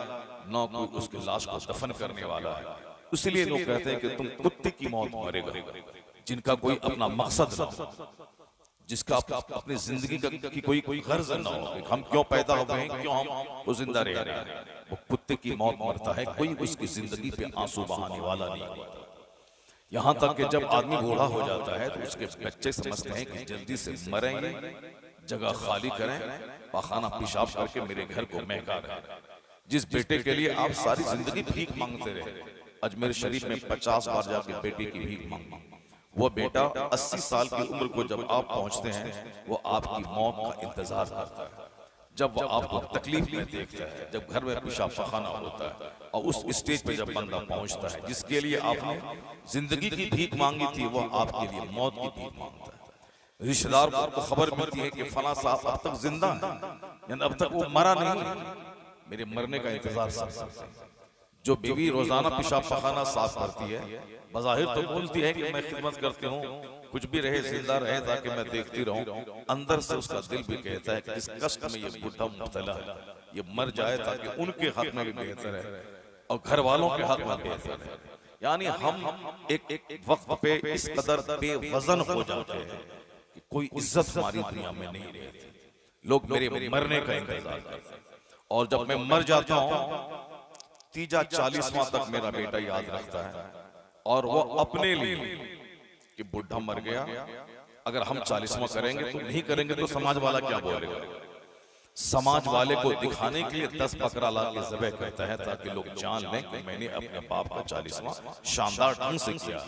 न कोई उसकी लाश को दफन करने वाला है। इसलिए लोग कहते हैं कि तुम कुत्ते की मौत मरेगा। जिनका कोई अपना मकसद ना हो, जिसका अपनी जिंदगी की कोई गर्ज ना हो, हम क्यों पैदा हो गए, क्यों हम वो जिंदा रह रहे हैं, वो कुत्ते की मौत मरता है। कोई उसकी जिंदगी पे आंसू बहाने वाला नहीं होता। यहाँ तक कि जब आदमी बूढ़ा हो जाता है तो उसके बच्चे समझते हैं कि जल्दी से मरेंगे, जगह खाली करें, पाखाना पेशाब करके मेरे घर को महका रहे। जिस बेटे के लिए आप सारी जिंदगी भीख मांगते रहे, अजमेर शरीफ में 50 बार जाके बेटे की भीख मांगी, वो बेटा 80 साल की उम्र को जब आप पहुंचते हैं वो आपकी मौत का इंतजार करता है। जब वो आपको तकलीफ में देखता है, जब घर में पेशाब पाखाना होता है, और उस स्टेज पे जब बंदा पहुंचता है जिसके लिए आपने जिंदगी की भीख मांगी थी, वो आपके लिए मौत की भीख मांगता है। रिश्तेदार को खबर मिलती है कि फला साहब अब तक जिंदा है, यानी अब तक वो मरा नहीं, मेरे मरने का इंतजार सब करते हैं। जो बीवी रोजाना पेशाब पखाना साफ करती है, बज़ाहिर तो बोलती है कि मैं खिदमत करती हूँ, कुछ भी रहे जिंदा रहे ताकि मैं देखती रहूं, अंदर से उसका दिल भी कहता है कि इस कष्ट में ये बुढ़ा मुब्तला है, ये मर जाए ताकि उनके हक में भी बेहतर है और घर वालों के हक में बेहतर है। यानी हम एक वक्त पे इस कदर बेवजन हो जाते हैं कि कोई इज्जत हमारी दुनिया में नहीं रहती। लोग मेरे मरने का इंतजार करते हैं, और जब मैं मर जाता हूँ तीजा 40वां तक मेरा बेटा याद रखता है, और वो अपने लिए कि बुढ़ा मर गया, अगर हम 40वां करेंगे तो नहीं करेंगे तो समाज वाला क्या बोलेगा। समाज वाले को दिखाने के लिए 10 बकरा ला के ज़बह करता है ताकि लोग जान लें कि मैंने अपने बाप का 40वां शानदार ढंग से किया।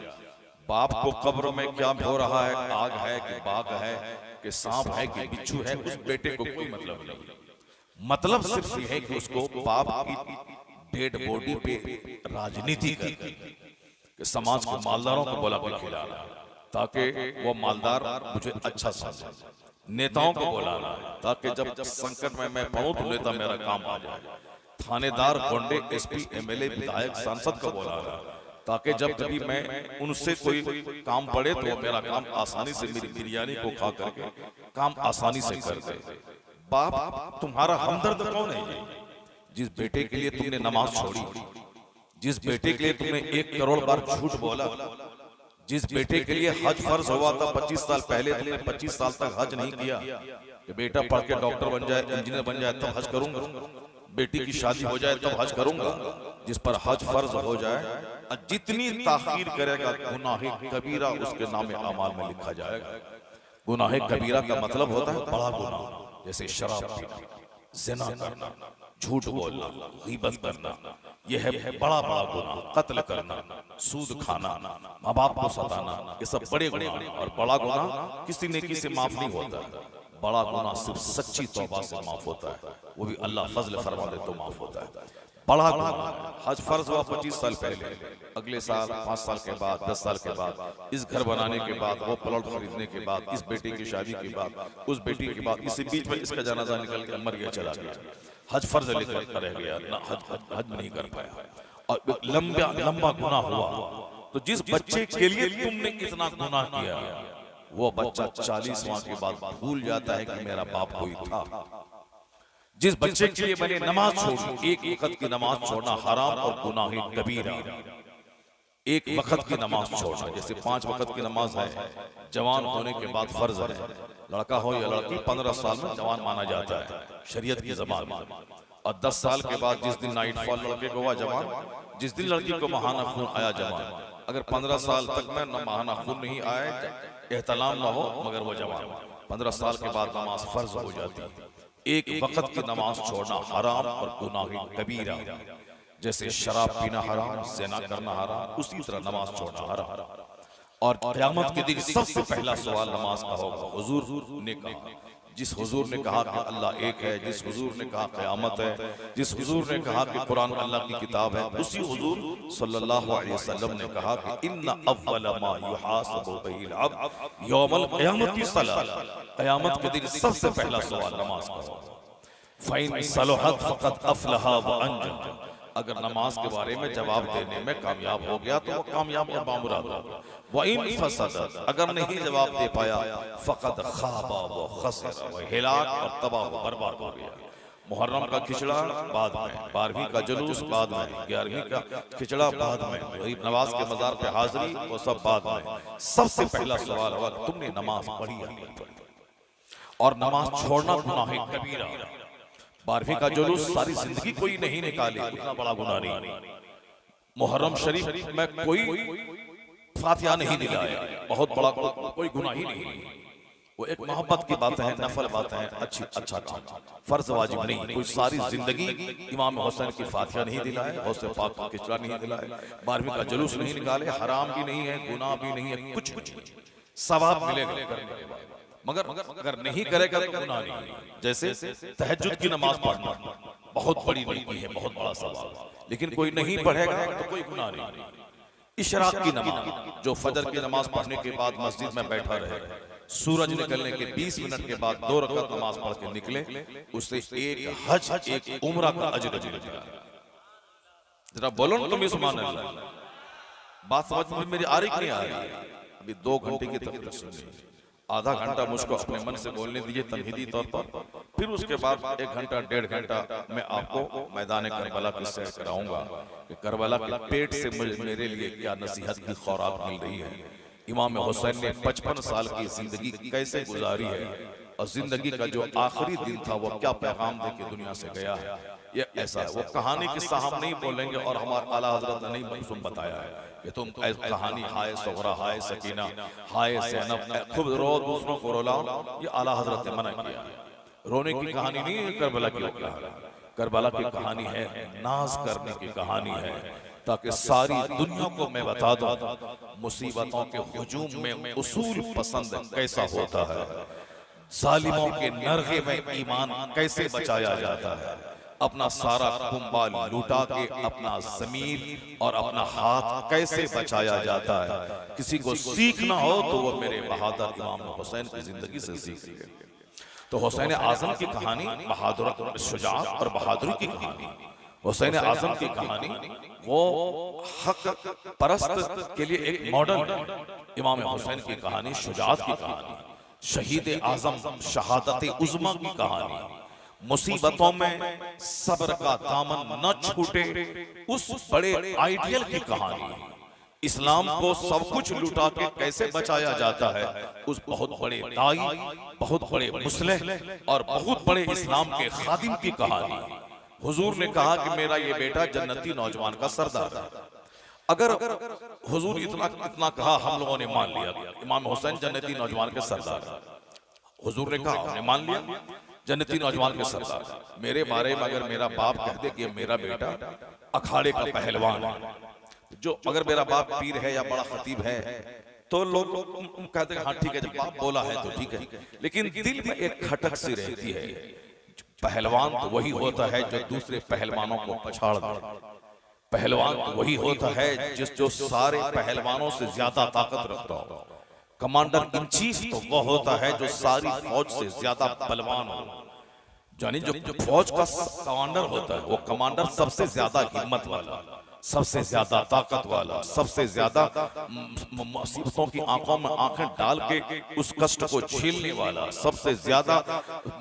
बाप को कब्र में क्या हो रहा है, आग है कि बाग है कि सांप है कि बिच्छू है, उस बेटे को कोई मतलब नहीं। मतलब सिर्फ ये है कि उसको बाप की डेड बॉडी पे राजनीति करनी है कि समाज के मालदारों को बुला के खिलाना ताकि वो मालदार मुझे अच्छा समझे, नेताओं को बुलाना है ताकि जब संकट में मैं पड़ूं तो नेता मेरा काम आ जाए, थानेदार गुंडे एसपी एमएलए विधायक सांसद को बुलाना ताकि जब कभी मैं उनसे कोई काम पड़े तो मेरा काम आसानी से, मेरी बिरयानी को खा करके काम आसानी से कर दे। बाप तुम्हारा हमदर्द कौन है? जिस बेटे के लिए तुमने नमाज छोड़ी, जिस बेटे के लिए तुमने 1 करोड़ बार झूठ बोला, जिस बेटे के लिए हज फर्ज हुआ था 25 साल पहले, तुमने 25 साल तक हज नहीं किया कि बेटा पढ़ के डॉक्टर बन जाए, इंजीनियर बन जाए तब हज करूंगा, बेटी की शादी हो जाए तब हज करूंगा। जिस पर हज फर्ज हो जाए, जितनी ताखीर करेगा गुनाह कबीरा उसके नाम अमाल में लिखा जाएगा। गुनाह कबीरा का मतलब होता है बड़ा गुनाह, जैसे शराब पीना, ज़िना करना, झूठ बोलना, गीबत करना, यह है बड़ा बड़ा गुनाह। कत्ल करना, सूद खाना, माँ बाप को सताना, ये सब बड़े गुनाह। और बड़ा गुनाह किसी नेकी से माफ नहीं होता है, बड़ा गुनाह सिर्फ सच्ची तौबा से माफ होता है, वो भी अल्लाह फजल फरमा दे तो माफ होता है। बड़ा गुनाह हज फर्ज हुआ 25 साल पहले, अगले साल 5 साल के बाद, 10 साल के बाद, इस घर बनाने के बाद, वो प्लॉट खरीदने के बाद, इस बेटी की शादी के बाद, उस बेटी के बाद, इसी बीच में इसका जनाजा निकल के मर गया, चला गया, हज फर्ज लेकर रह गया ना, हज नहीं कर पाया, और लंबा गुनाह हुआ। तो जिस बच्चे के लिए तुमने इतना गुनाह किया, वो बच्चा 40वां के बाद भूल जाता है कि मेरा बाप कोई था। जिस बच्चे के लिए मैंने नमाज छोड़ी, एक वक्त की नमाज छोड़ना हराम और गुनाह कबीरा। एक वक्त की नमाज छोड़ना, जैसे 5 वक्त की नमाज है, जवान होने के बाद फर्ज है। लड़का हो या लड़की 15 साल में जवान माना जाता है शरीयत की ज़बान में। और 10 साल के बाद जिस दिन नाइट फॉल लड़के को हुआ जवान, जिस दिन लड़की को महाना खून आया जवान। अगर 15 साल तक में न महाना खून नहीं आए, एहतलाम ना हो, मगर वो जवान 15 साल के बाद नमाज फर्ज हो जाती है। एक वक्त की नमाज छोड़ना हराम और गुनाह कबीरा। जैसे शराब पीना हराम, ज़िना करना हराम, उसी तरह नमाज छोड़ना हराम। और क़यामत के दिन सबसे पहला सवाल नमाज का होगा। हुजूर ने कहा, जिस हुजूर ने कहा कि अल्लाह एक है, जिस हुजूर ने कहा क़यामत है, जिस हुजूर ने कहा कि कुरान अल्लाह की किताब है, उसी हुजूर सल्लल्लाहु अलैहि वसल्लम ने कहा कि इन्ना अव्वल मा युहासबु बिहिल अब्द यौमल क़यामति सलात। क़यामत के दिन सबसे पहला सवाल नमाज का होगा। फ़इन सलहत फ़क़द अफ़लहा व अंजा। अगर नमाज के बारे में जवाब देने में कामयाब हो गया तो वो कामयाब और बामुराद हो गया। वइन फसदत, अगर नहीं जवाब दे पाया, फ़क़द ख़ाबा व ख़सर, वह हिलाक और तबाह व बर्बाद हो गया। मुहर्रम का खिचड़ा बाद में, 12वीं का जुलूस बाद में, 11वीं का खिचड़ा बाद में, गरीब नवाज के मज़ार पे हाजिरी, वो सब बाद में। सबसे पहला सवाल होगा तुमने नमाज पढ़ी या नहीं पढ़ी। और नमाज छोड़ना गुनाह कबीरा। 12वीं का जुलूस सारी जिंदगी कोई नहीं निकाले, उतना बड़ा गुनाह नहीं। मुहर्रम शरीफ में कोई फातिहा नहीं दिलाया, बहुत बड़ा कोई गुनाह ही नहीं। वो एक मोहब्बत की बात है, नफल बात है, अच्छा काम, फर्ज वाजिब नहीं। कोई सारी जिंदगी इमाम हुसैन की फातिहा नहीं दिलाए, गौसे पाक का खिचड़ा नहीं दिलाए, 12वीं का जुलूस नहीं निकाले, हराम भी नहीं है, गुनाह भी नहीं है, कुछ सवाब मिलेगा करने के बाद। मगर अगर नहीं करेगा तो गुनाह नहीं। जैसे तहज्जुद की नमाज पढ़ना बहुत बड़ी नेकी है, बहुत बड़ा सवाब, लेकिन कोई नहीं पढ़ेगा तो कोई गुनाह नहीं। इशराक की नमाज, जो फजर की नमाज पढ़ने के बाद मस्जिद में बैठा रहे, सूरज निकलने के 20 मिनट के बाद 2 रकात नमाज पढ़ के निकले, उससे एक हज, एक उम्रा का अजर मिलेगा। जरा बोलो ना तुम सुभान अल्लाह। बात समझ में मेरी आ रही नहीं आ रही? अभी 2 घंटे की तकरीर सुनिए, आधा घंटा मुझको अपने मन से बोलने दीजिए तमहीदी तौर पर, फिर उसके बाद 1 घंटा 1.5 घंटा मैं आपको मैदान करबला की सैर कराऊंगा कि करबला के पेट से मेरे लिए क्या नसीहत की खुराक मिल रही है। इमाम हुसैन ने 55 साल की जिंदगी कैसे गुजारी है, और जिंदगी का जो आखिरी दिन था वो क्या पैगाम दे के दुनिया से गया है। ये ऐसा है, वो कहानी किस्सा हम नहीं बोलेंगे, और हमारे आला हजरत ने नहीं मखसूम बताया है कि तुम कहानी हाय सोहरा, हाय सकीना, हाय ज़ैनब, खुद रो दूसरों को रुलाओ, ये आला हजरत ने मना किया। रोने की कहानी नहीं है करबला की, करबला की कहानी है नाज करने की कहानी है, ताकि सारी दुनिया को मैं बता दूं मुसीबतों के हुजूम में उसूल पसंद कैसा होता है, जालिमों के नरगे में ईमान कैसे बचाया जाता है, अपना सारा कुंबा लूटा के अपना ज़मीर और अपना हाथ कैसे बचाया जाता है। किसी को सीखना हो तो वो मेरे बहादुर इमाम हुसैन की जिंदगी से सीखे। तो हुसैन आज़म की कहानी बहादुर, शुजाअत और बहादुरी की कहानी, हुसैन आज़म की कहानी वो हक परस्त के लिए एक मॉडल है। इमाम हुसैन की कहानी शुजाअत की कहानी, शहीद आज़म शहादत उज़्मा की कहानी, मुसीबतों में सब्र का दामन न छूटे उस बड़े आइडियल की कहानी, इस्लाम को सब कुछ लुटा के कैसे बचाया जाता है उस बहुत बड़े दाई, बहुत बड़े मुस्लिह और बहुत बड़े इस्लाम के खादिम की कहानी। हुजूर ने कहा कि मेरा ये बेटा जन्नती नौजवान का सरदार है। अगर हुजूर इतना कहा, हम लोगों ने मान लिया इमाम हुसैन जन्नती नौजवान के सरदार है। हुजूर ने कहा, हमने मान लिया जन्नती नौजवान के सरदार। मेरे बारे में अगर मेरा बाप कह दे कि मेरा बेटा अखाड़े का पहलवान है, जो अगर मेरा बाप पीर है या बड़ा खतीब है तो लोग कहते हैं हाँ ठीक है, जब बाप बोला है तो ठीक है, लेकिन दिल में एक खटक सी रहती है। पहलवान तो वही होता है जो दूसरे पहलवानों को पछाड़ दे, पहलवान तो वही होता है जो सारे पहलवानों से ज्यादा ताकत रखता हो। कमांडर इन चीफ तो वह होता है जो सारी फौज से ज्यादा बलवान हो, यानी जो फौज का कमांडर होता है वो कमांडर सबसे ज्यादा हिम्मत वाला, सबसे ज्यादा ताकत वाला, सबसे ज्यादा मुसीबतों की आंखों में आंखें डाल के उस कष्ट को झेलने वाला, सबसे ज्यादा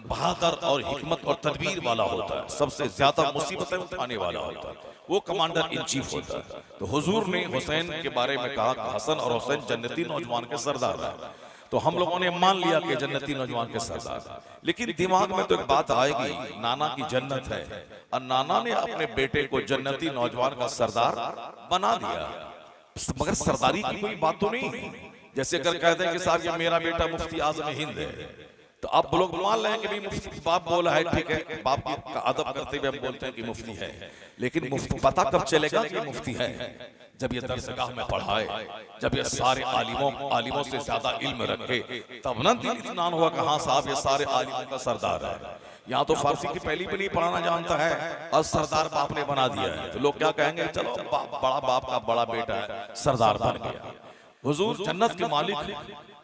बहादुर और हिकमत और तदबीर वाला होता है, सबसे ज्यादा मुसीबतें उठाने वाला होता है, वो कमांडर इन चीफ होता है। तो हुजूर ने हुसैन के बारे में कहा कि हसन और हुसैन जन्नती नौजवान के सरदार है। तो हम लोगों ने मान लिया कि जन्नती नौजवान के सरदार, लेकिन दिमाग में तो एक बात आएगी, नाना की जन्नत है और नाना ने अपने बेटे को जन्नती नौजवान का सरदार बना दिया, मगर सरदारी की कोई बात तो नहीं है। जैसे अगर कहते हैं कि साहब ये मेरा बेटा मुफ्ती आज़म हिंद है, तो आप लोग मान लें कि भाई बाप बोला है, ठीक है, बाप का अदब करते हुए हम बोलते हैं कि मुफ्ती है, लेकिन मुफ्ती पता कब चलेगा कि मुफ्ती है? जब ये दरसगाह में पढ़ाए, जब ये सारे आलिमों से ज्यादा इल्म रखे, तब ना दिल इत्मीनान हुआ कि हाँ साहब ये सारे आलिमों का सरदार है। यहाँ तो फारसी की पहली भी नहीं पढ़ाना जानता है और सरदार बाप ने बना दिया है, तो लोग क्या कहेंगे, चलो बड़ा बाप का बड़ा बेटा है, सरदार बन गया। हुजूर जन्नत के मालिक हैं,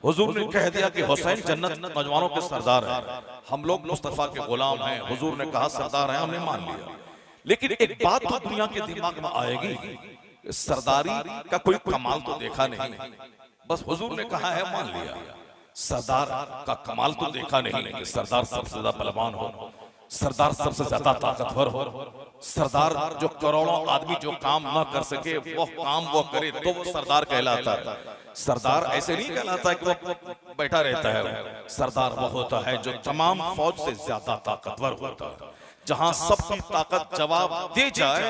हुजूर ने कह दिया कि हुसैन जन्नत नौजवानों के सरदार है, हम लोग मुस्तफा के गुलाम हैं, हुजूर ने कहा सरदार हैं, हमने मान लिया। लेकिन एक बात तो दुनिया के दिमाग में आएगी, सरदारी का कोई कमाल तो देखा नहीं, बस हुजूर ने कहा है मान लिया। सरदार का कमाल तो देखा नहीं कि सरदार सबसे ज्यादा बलवान हो, सरदार सबसे ज्यादा ताकतवर हो, सरदार जो करोड़ों आदमी जो काम ना कर सके वो काम वो करे तो वो सरदार कहलाता है। सरदार ऐसे नहीं कहलाता है कि वो बैठा रहता है, सरदार वो होता है जो तमाम फौज से ज्यादा ताकतवर होता है। जहां सबकी ताकत जवाब दे जाए,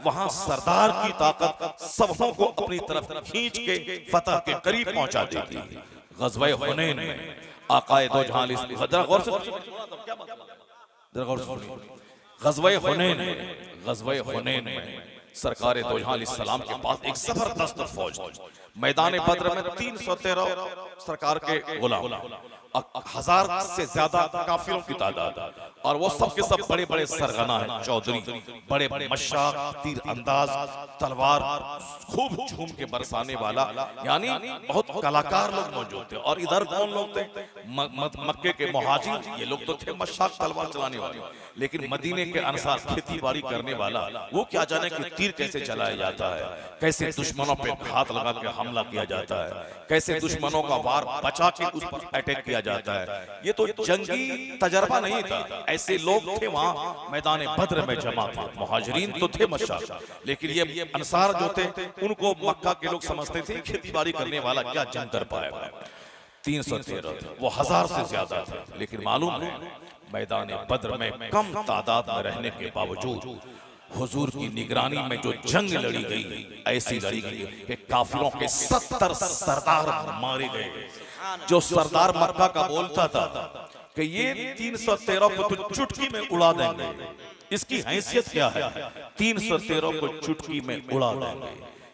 वहां सरदार की ताकत सबों को अपनी तरफ खींच के फतह के करीब पहुंचा देती है। ग़ज़वा हुनैन में आक़ाए दो जहां ग़ज़वा हुनैन में सरकारे दो जहां सलाम के पास एक जबरदस्त फौज थी। मैदान बद्र में 313 सरकार के गुलाम, 1000 से ज्यादा काफिरों की तादाद, और वो सब के सब बड़े बड़े सरगना हैं, चौधरी, बड़े बड़े मशाक, तीर अंदाज, तलवार खूब झूम के बरसाने वाला, यानी बहुत कलाकार लोग मौजूद थे। और इधर कौन लोग थे? मक्के के मुहाजिर, ये लोग तो थे मशाक तलवार चलाने वाले, लेकिन मदीने के अनुसार खेती बाड़ी करने वाला, वो क्या जाने कि तीर कैसे चलाया जाता है, कैसे दुश्मनों पे हाथ लगा के हमला किया जाता है, कैसे दुश्मनों का वार बचा के उस पर अटैक किया जाता है। ये तो जंगी तजर्बा नहीं था, ऐसे लोग थे वहां मैदान बद्र में जमा थे। मुहाजिरीन तो थे मशाक, लेकिन ये अंसार जो थे उनको मक्का के लोग समझते थे खेती बाड़ी करने वाला क्या जंग कर पाएगा। 313 थे, वो 1000 से ज्यादा थे, लेकिन मालूम है मैदान बद्र में कम तादाद में रहने के बावजूद हुजूर की निगरानी में जो जंग लड़ी गई, ऐसी लड़ी गई कि काफिरों के 70 सरदार मारे गए। जो सरदार मक्का का बोलता था कि ये 313 को तो चुटकी में उड़ा देंगे, इसकी हैसियत क्या है, 313 को चुटकी में उड़ा देंगे,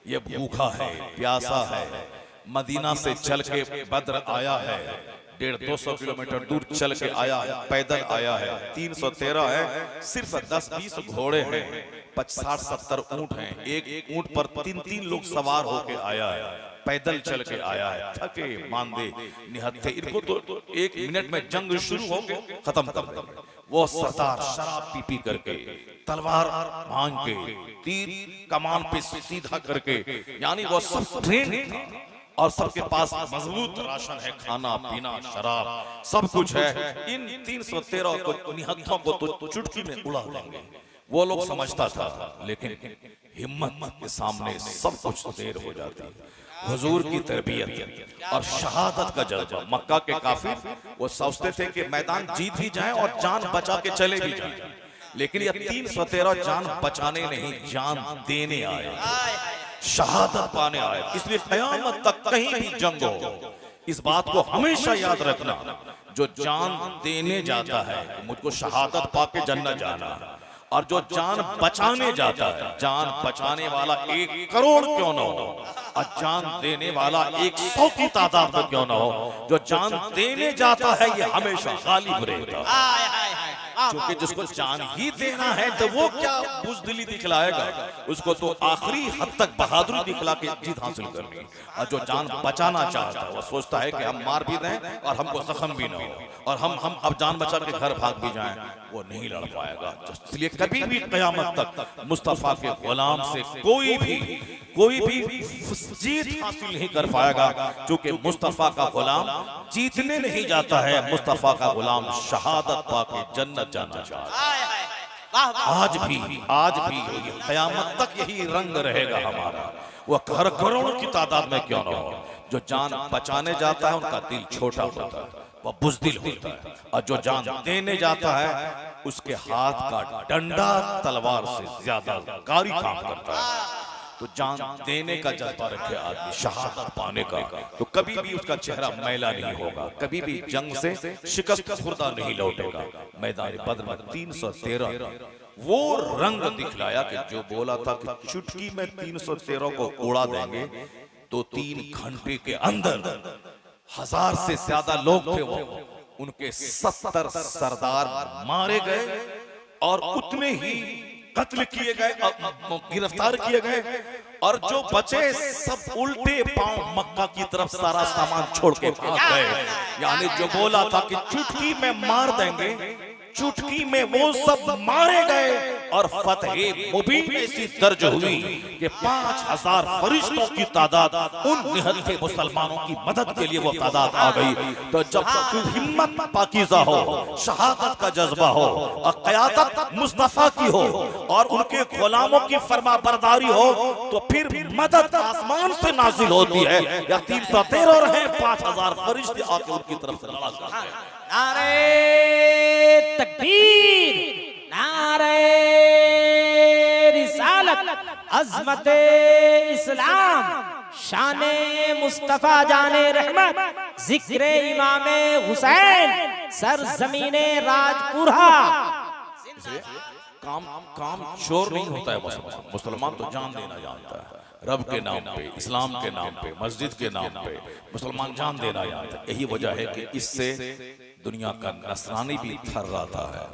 ये भूखा है, प्यासा है, मदीना से चल के बद्र आया है, 150-200 किलोमीटर दूर चल के आया है, पैदल आया है, 313 है, सिर्फ 10-20 घोड़े हैं, 60-70 ऊंट हैं, एक ऊंट पर 3-3 लोग सवार होके आया है, पैदल चल के आया है, थके मांदे निहत्थे, इनको तो 1 मिनट में जंग शुरू होके खत्म कर देंगे। वो सरदार शराब पी करके, तलवार भांज के, तीर कमान पे सीधा करके, यानी वो सब ट्रेन था और सबके पास मजबूत राशन है, खाना पीना शराब सब कुछ है। इन 313 को निहत्थों को तो चुटकी में उड़ा देंगे, वो लोग समझता था, लेकिन हिम्मत के सामने सब कुछ देर हो जाती। हुजूर की तरबियत और शहादत का जज्बा, मक्का के काफिर वो सोचते थे कि मैदान जीत भी जाएं और जान बचा के चले भी जाएं, लेकिन ये 313 जान बचाने नहीं, जान देने आए, शहादत पाने आए। इसलिए क़यामत तक कहीं भी जंग हो, इस बात को हमेशा याद रखना, जो जान देने जाता है मुझको शहादत पाके जन्नत जाना है, और जो जान बचाने जाता है, जान बचाने वाला 1 करोड़ क्यों ना हो और जान देने वाला 100 की तादाद में क्यों ना हो, जो जान देने जाता है ये हमेशा गालिब रहता है। क्योंकि जिसको जान ही देना है तो वो क्या बुज़दिली दिखलाएगा, उसको तो आखिरी हद तक बहादुरी दिखला के जीत हासिल करनी है। और जो जान बचाना चाहता है वो सोचता है कि हम मार भी दें और हमको जख्म भी ना हो और हम अब जान बचा के घर भाग भी जाएं, वो नहीं लड़ पाएगा। इसलिए कभी भी क़यामत तक मुस्तफ़ा के गुलाम से कोई भी जीत हासिल नहीं कर पाएगा, क्योंकि मुस्तफ़ा का गुलाम जीतने नहीं जाता है, मुस्तफ़ा का गुलाम शहादत पाके जन्नत जाना चाहता है। आज भी क़यामत तक यही रंग रहेगा हमारा। वो हर करोड़ की तादाद में क्यों ना हो, जो जान बचाने जाता है उनका दिल छोटा होता है, वह बुज़दिल होता है, और जो जान देने जाता है उसके हाथ का डंडा तलवार से ज्यादा कारी काम करता है। तो जान देने का जज्बा रखे आदमी, शहादत पाने का, तो कभी भी उसका चेहरा मैला नहीं होगा, कभी भी जंग से शिकस्त खुर्दा नहीं लौटेगा। मैदान बद्र में 313 वो रंग दिखलाया कि जो बोला था कि चुटकी में 313 को उड़ा देंगे, तो 3 घंटे के अंदर 1000 से ज्यादा लोग थे वो, उनके 70 सरदार मारे गए और उतने ही कत्ल किए गए, गिरफ्तार किए गए, और जो बचे सब उल्टे पांव मक्का की तरफ सारा सामान छोड़ के भाग गए। यानी जो बोला था कि चुटकी में मार देंगे, चुटकी में वो सब मारे गए, और फतह मुबीन ऐसी दर्ज हुई कि 5000 फरिश्तों की तादाद उन निहत्थे मुसलमानों की मदद के लिए वो तादाद आ गई। तो जब हिम्मत पाकीज़ा हो, शहादत का जज्बा हो, और क़यादत मुस्तफ़ा की हो, और उनके गुलामों की फरमाबरदारी हो, तो फिर मदद आसमान से नाजिल होती है। या 313 रहे, 5000 फरिश्ते आके उनकी तरफ से लड़ा करते हैं। नारे तकबीर, नारे रिसालत, अज़मते इस्लाम, शाने मुस्तफ़ा जाने रहमत, जिक्रे इमामे हुसैन, सरज़मीने राजपुरा। काम चोर नहीं होता है मुसलमान तो जान देना जानता है। रब के नाम पे, इस्लाम के नाम पे, मस्जिद के नाम पे मुसलमान जान देना जानता है। यही वजह है कि इससे दुनिया का नसरानी भी थर्राता है,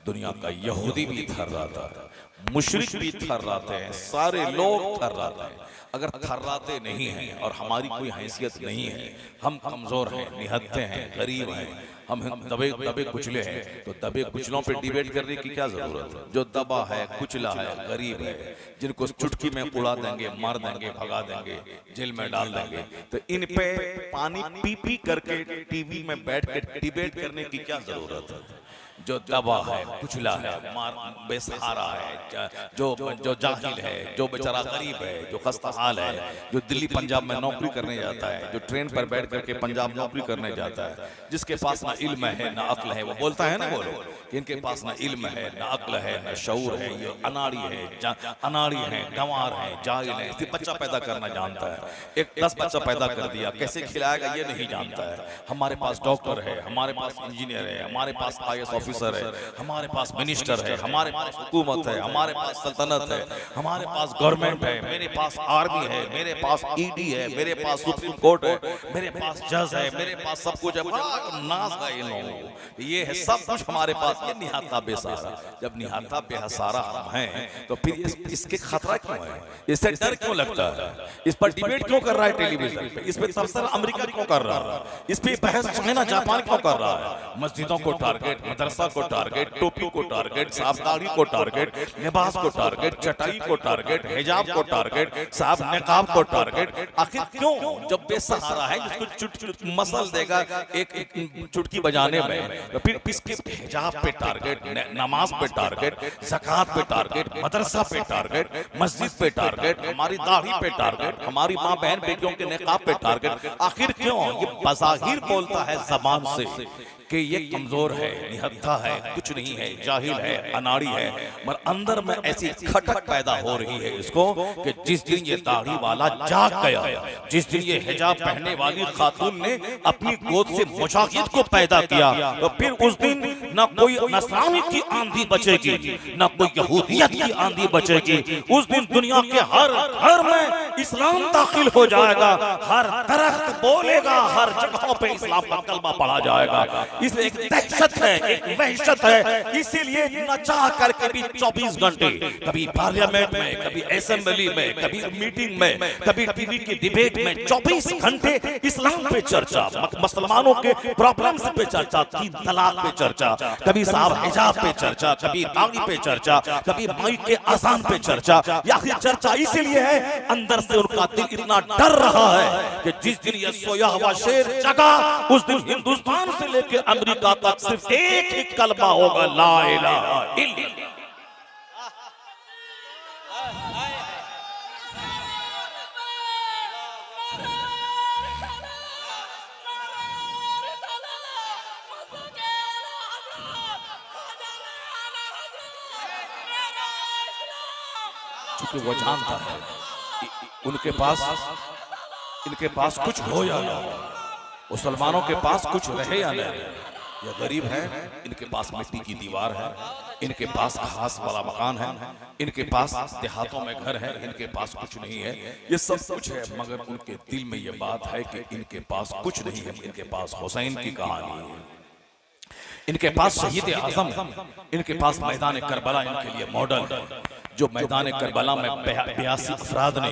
दुनिया का यहूदी भी थर्राता है, मुशरिक भी थर्राते हैं, सारे लोग थर्राते हैं। अगर थर्राते नहीं हैं और हमारी कोई हैसियत नहीं है, हम कमजोर हैं, निहत्थे हैं, गरीब हैं, हम दबे कुचले हैं, तो दबे कुचलों पे डिबेट करने की क्या जरूरत है। जो दबा है, कुचला है, गरीब है, जिनको चुटकी में उड़ा देंगे, मार देंगे, भगा देंगे, जेल में डाल देंगे, तो इन पे पानी पी पी करके टीवी में बैठ के डिबेट करने की क्या जरूरत है। जो दबा है, कुचला है, बेसहारा है, जो जाहिल है, जो बेचारा गरीब है, जो खस्ता हाल है, जो दिल्ली पंजाब में नौकरी करने जाता है, जो ट्रेन पर बैठ करके पंजाब नौकरी करने जाता है, जिसके पास ना इल्म है ना अक्ल है, वो बोलता है ना वो लोग इनके पास ना इल्म है ना अक्ल है ना शऊर है, ये अनाड़ी है, गंवार है, जाहिल है, सिर्फ बच्चा पैदा करना जानता है। एक 10 बच्चा पैदा कर दिया, कैसे खिलाएगा ये नहीं जानता है। हमारे पास डॉक्टर है, हमारे पास इंजीनियर है, हमारे पास IAS ऑफिसर है, हमारे पास मिनिस्टर है, हमारे पास हुकूमत है, हमारे पास सल्तनत है, हमारे पास गवर्नमेंट है, मेरे पास आर्मी है, मेरे पास ED है, मेरे पास सुप्रीम कोर्ट है, मेरे पास जज है, मेरे पास सब कुछ है। नाज है इन लोगों, ये है सब कुछ हमारे पास। ये निहाता बेसहारा, जब निहाता बेसहारा हम हैं तो फिर इसके खतरा क्यों है, इससे डर क्यों लगता है, इस पर डिबेट क्यों कर रहा है टेलीविजन पे, इस पे तबसरा अमेरिका क्यों कर रहा है, इस पे बहस चाइना जापान क्यों कर रहा है। मस्जिदों को टारगेट, मदरसा को टारगेट, टोपी को टारगेट, साफदारी को टारगेट, लिबास को टारगेट, चटाई को टारगेट, हिजाब को टारगेट, साहब निकाब को टारगेट। आखिर क्यों, जब बेसहारा है जिसको चुट मसल देगा एक चुटकी बजाने में, तो फिर इसके हिजाब पे टारगेट, नमाज पे टारगेट, ज़कात पे टारगेट, मदरसा पे टारगेट, मस्जिद पे टारगेट, हमारी दाढ़ी पे टारगेट, हमारी माँ बहन बेटियों के निकाब पे टारगेट। आखिर क्यों? ये बज़ाहिर बोलता है जबान से कि ये कमजोर है, निहत्था है, कुछ नहीं है, जाहिल है, अनाड़ी है, मगर अंदर में ऐसी खटक पैदा हो रही है इसको कि जिस दिन ये दाढ़ी वाला जाग गया, जिस दिन ये हिजाब पहनने वाली खातून ने अपनी गोद से मुजाहिद को पैदा किया, तो फिर उस दिन न कोई नसरानी की आंधी बचेगी, न कोई यहूदियत की आंधी बचेगी। उस दिन दुनिया के हर घर में इस्लाम दाखिल हो जाएगा, हर दरख्त बोलेगा, हर जगहों पे इस्लाम का कलमा पढ़ा जाएगा। इसलिए एक दहशत है, एक वहशत है। इसीलिए न चाह करके भी 24 घंटे, कभी पार्लियामेंट में, कभी असेंबली में, कभी मीटिंग में, कभी टीवी की डिबेट में 24 घंटे इस्लाम पे चर्चा, मुसलमानों के प्रॉब्लम्स पे चर्चा, 3 तलाक पे चर्चा, कभी साहब हिजाब पे चर्चा, कभी दाढ़ी पे चर्चा, कभी माइक के अजान पे चर्चा। यह चर्चा इसीलिए है, अंदर से उनका दिल इतना डर रहा है कि जिस दिन यह सोया हुआ शेर जगा, उस दिन हिंदुस्तान से लेकर अमेरिका तक सिर्फ एक ही कलमा होगा, ला इलाहा इल्लल्लाह। क्योंकि वो जानता है उनके पास, इनके पास कुछ हो या ना हो, मुसलमानों के पास कुछ रहे या नहीं, ये गरीब है, इनके पास मिट्टी की दीवार है, इनके पास घास वाला मकान है, इनके पास देहातों में घर है, इनके पास कुछ नहीं है, ये सब कुछ है, मगर उनके दिल में ये बात है कि इनके पास कुछ नहीं है। इनके पास हुसैन की कहानी है, इनके पास शहीद आजम है, इनके पास मैदान करबला इनके लिए मॉडल है। जो मैदान करबला में 82 अफराद ने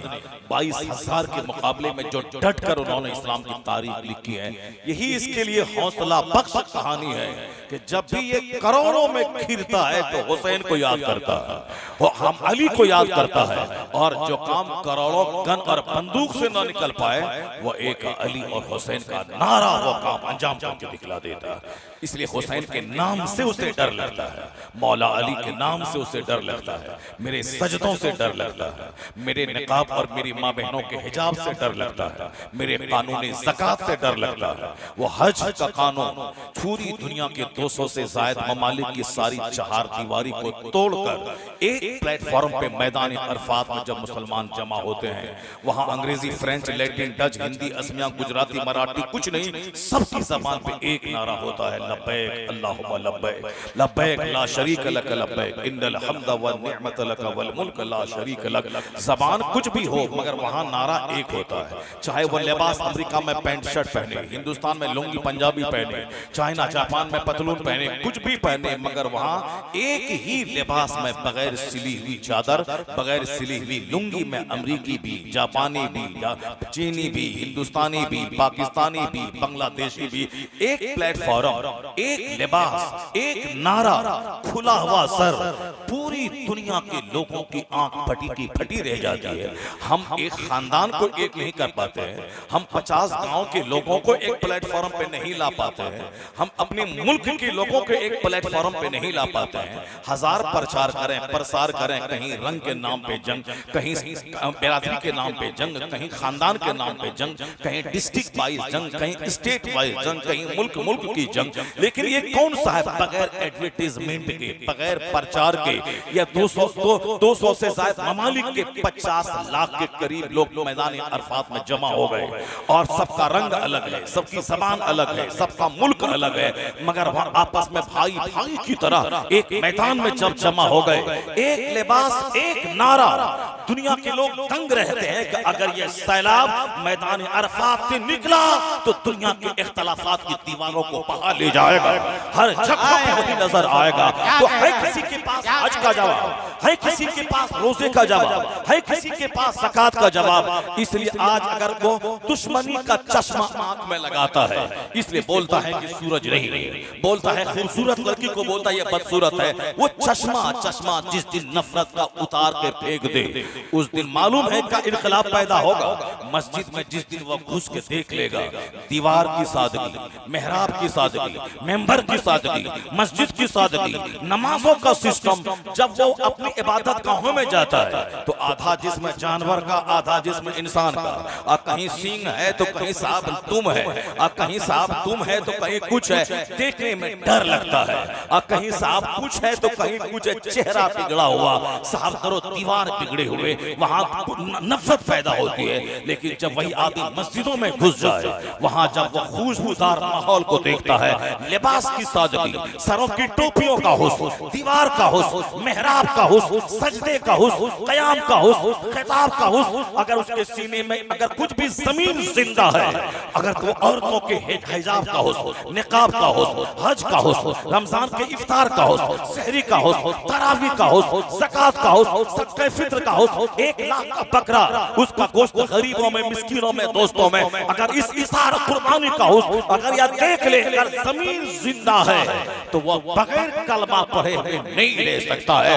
22,000 के मुकाबले में जो डट कर उन्होंने इस्लाम की तारीख लिखी है, यही इसके लिए हौसला बख्श कहानी है कि जब भी ये करोड़ों में खिरता है तो हुसैन को याद करता है, वो हम अली को याद करता है, और जो काम करोड़ों गन और बंदूक से ना निकल पाए, वो एक अली और हुसैन का नारा वो काम अंजाम करके दिखला देता है। इसलिए हुसैन के नाम से उसे डर लगता है, मौला अली के नाम से उसे डर लगता है, मेरे सजदों से डर लगता है, मेरे निकाब और मेरी माँ बहनों के हिजाब से डर लगता है, मेरे कानूनी ज़कात से डर लगता है। वो हज का कानून पूरी दुनिया के 200 से ज़ायद ममालिक की सारी चहार दीवारी को तोड़कर एक प्लेटफॉर्म पे मैदान अरफात में जब मुसलमान जमा होते हैं, वहाँ Angrezi, French, Latin, Dutch, Hindi, Asamiya, Gujarati, Marathi कुछ नहीं, सबकी जबान पे एक नारा होता है, लब्बैक अल्लाहुम्मा लब्बैक, लब्बैक ला शरीक लक लब्बैक, इन्नल हम्द व निअमत लक वल मुल्क ला शरीक लक। जबान कुछ भी हो मगर वहाँ नारा एक होता है। चाहे वो लिबास अमेरिका में पैंट शर्ट पहने, हिंदुस्तान में लुंगी पंजाबी पहने, चाइना जापान में पतलून पहने, कुछ भी पहने, मगर वहाँ एक ही लिबास में बगैर सिली हुई चादर, बगैर सिली हुई लुंगी में अमरीकी भी, जापानी भी, चीनी भी, हिंदुस्तानी भी, पाकिस्तानी भी, बांग्लादेशी भी, एक प्लेटफॉर्म, एक लिबास, एक नारा, खुला हुआ सर, पूरी दुनिया के लोगों की आंख फटी की फटी रह जाती है। हम एक खानदान को एक नहीं कर पाते हैं, हम 50 गांव के लोगों को एक प्लेटफॉर्म पे नहीं ला पाते हैं, हम अपने मुल्क के लोगों को एक प्लेटफॉर्म पे नहीं ला पाते हैं। हजार प्रचार करें, प्रसार करें, कहीं रंग के नाम पे जंग, कहीं बिरादरी के नाम पे जंग, कहीं खानदान के नाम पे जंग, कहीं डिस्ट्रिक्ट वाइज जंग, कहीं स्टेट वाइज जंग, कहीं मुल्क की जंग, लेकिन ये कौन सा है बगैर एडवर्टीजमेंट के, बगैर प्रचार के, या 200 से ज्यादा ममालिक के 50 लाख के करीब लोग मैदान अरफात में जमा हो गए, और सबका रंग अलग है, सबकी जबान अलग है, सबका मुल्क अलग है, मगर वहां आपस में भाई भाई की तरह एक मैदान में जब जमा हो गए, एक लिबास, एक नारा। दुनिया के लोग दंग रहते हैं कि अगर ये सैलाब मैदान अरफात से निकला तो दुनिया के इख्तलाफात की दीवारों को बहा ले जाएगा, हर जगह पे वही नजर आएगा। तो है किसी के पास हज का जवाब, है किसी के पास रोजे का जवाब, है किसी के पास ज़कात का जवाब। इसलिए आज अगर वो दुश्मनी का चश्मा आंख में लगाता है, इसलिए बोलता है कि सूरज नहीं है, बोलता है खूबसूरत लड़की को बोलता है ये बदसूरत है, वो चश्मा जिस दिन नफरत का उतार के फेंक दे, उस दिन मालूम है का इनकलाब पैदा होगा। मस्जिद में जिस दिन वो घुस के देख लेगा दीवार की सादगी, मेहराब की सादगी, मेंबर की सादगी, मस्जिद की सादगी, नमाजों का सिस्टम, जब वो अपनी इबादत गाहों में जाता है तो आधा जिस्म जानवर का, आधा जिस्म इंसान का, और कहीं सींग है तो कहीं साहब तुम है, और कहीं साहब तुम है तो कहीं कुछ है, देखने में डर लगता है, और कहीं साहब कुछ है तो कहीं कुछ है, चेहरा बिगड़ा हुआ, साहब करो दीवार बिगड़े हुए, वहां नफरत पैदा होती है। लेकिन जब वही आदमी मस्जिदों में घुस जाए, वहां जब वो खुशबूदार माहौल को देखता है, लिबास की सादगी, सरों की टोपियों का हुस्न, दीवार का हुस्न, मेहराब का हुस्न, सजदे का हुस्न, क़याम का हुस्न, खिताब का हुस्न, अगर उसके सीने में अगर कुछ भी जमीन जिंदा है, अगर तो औरतों के हिजाब का हुस्न, निकाब का हुस्न, हज का हुस्न, रमजान के इफ्तार का हुस्न, सहरी का हुस्न, तरावी का हुस्न, ज़कात का हुस्न, सदक़े फित्र का हुस्न, 1 लाख का बकरा, उसका गोश्त गरीबों में, मिस्कीनों में, दोस्तों में, अगर इस इशारा कुर्बानी का हुस्न अगर यह देख ले, अगर जमीन जिंदा है तो वह बगैर कलमा पढ़े हुए नहीं ले सकता है।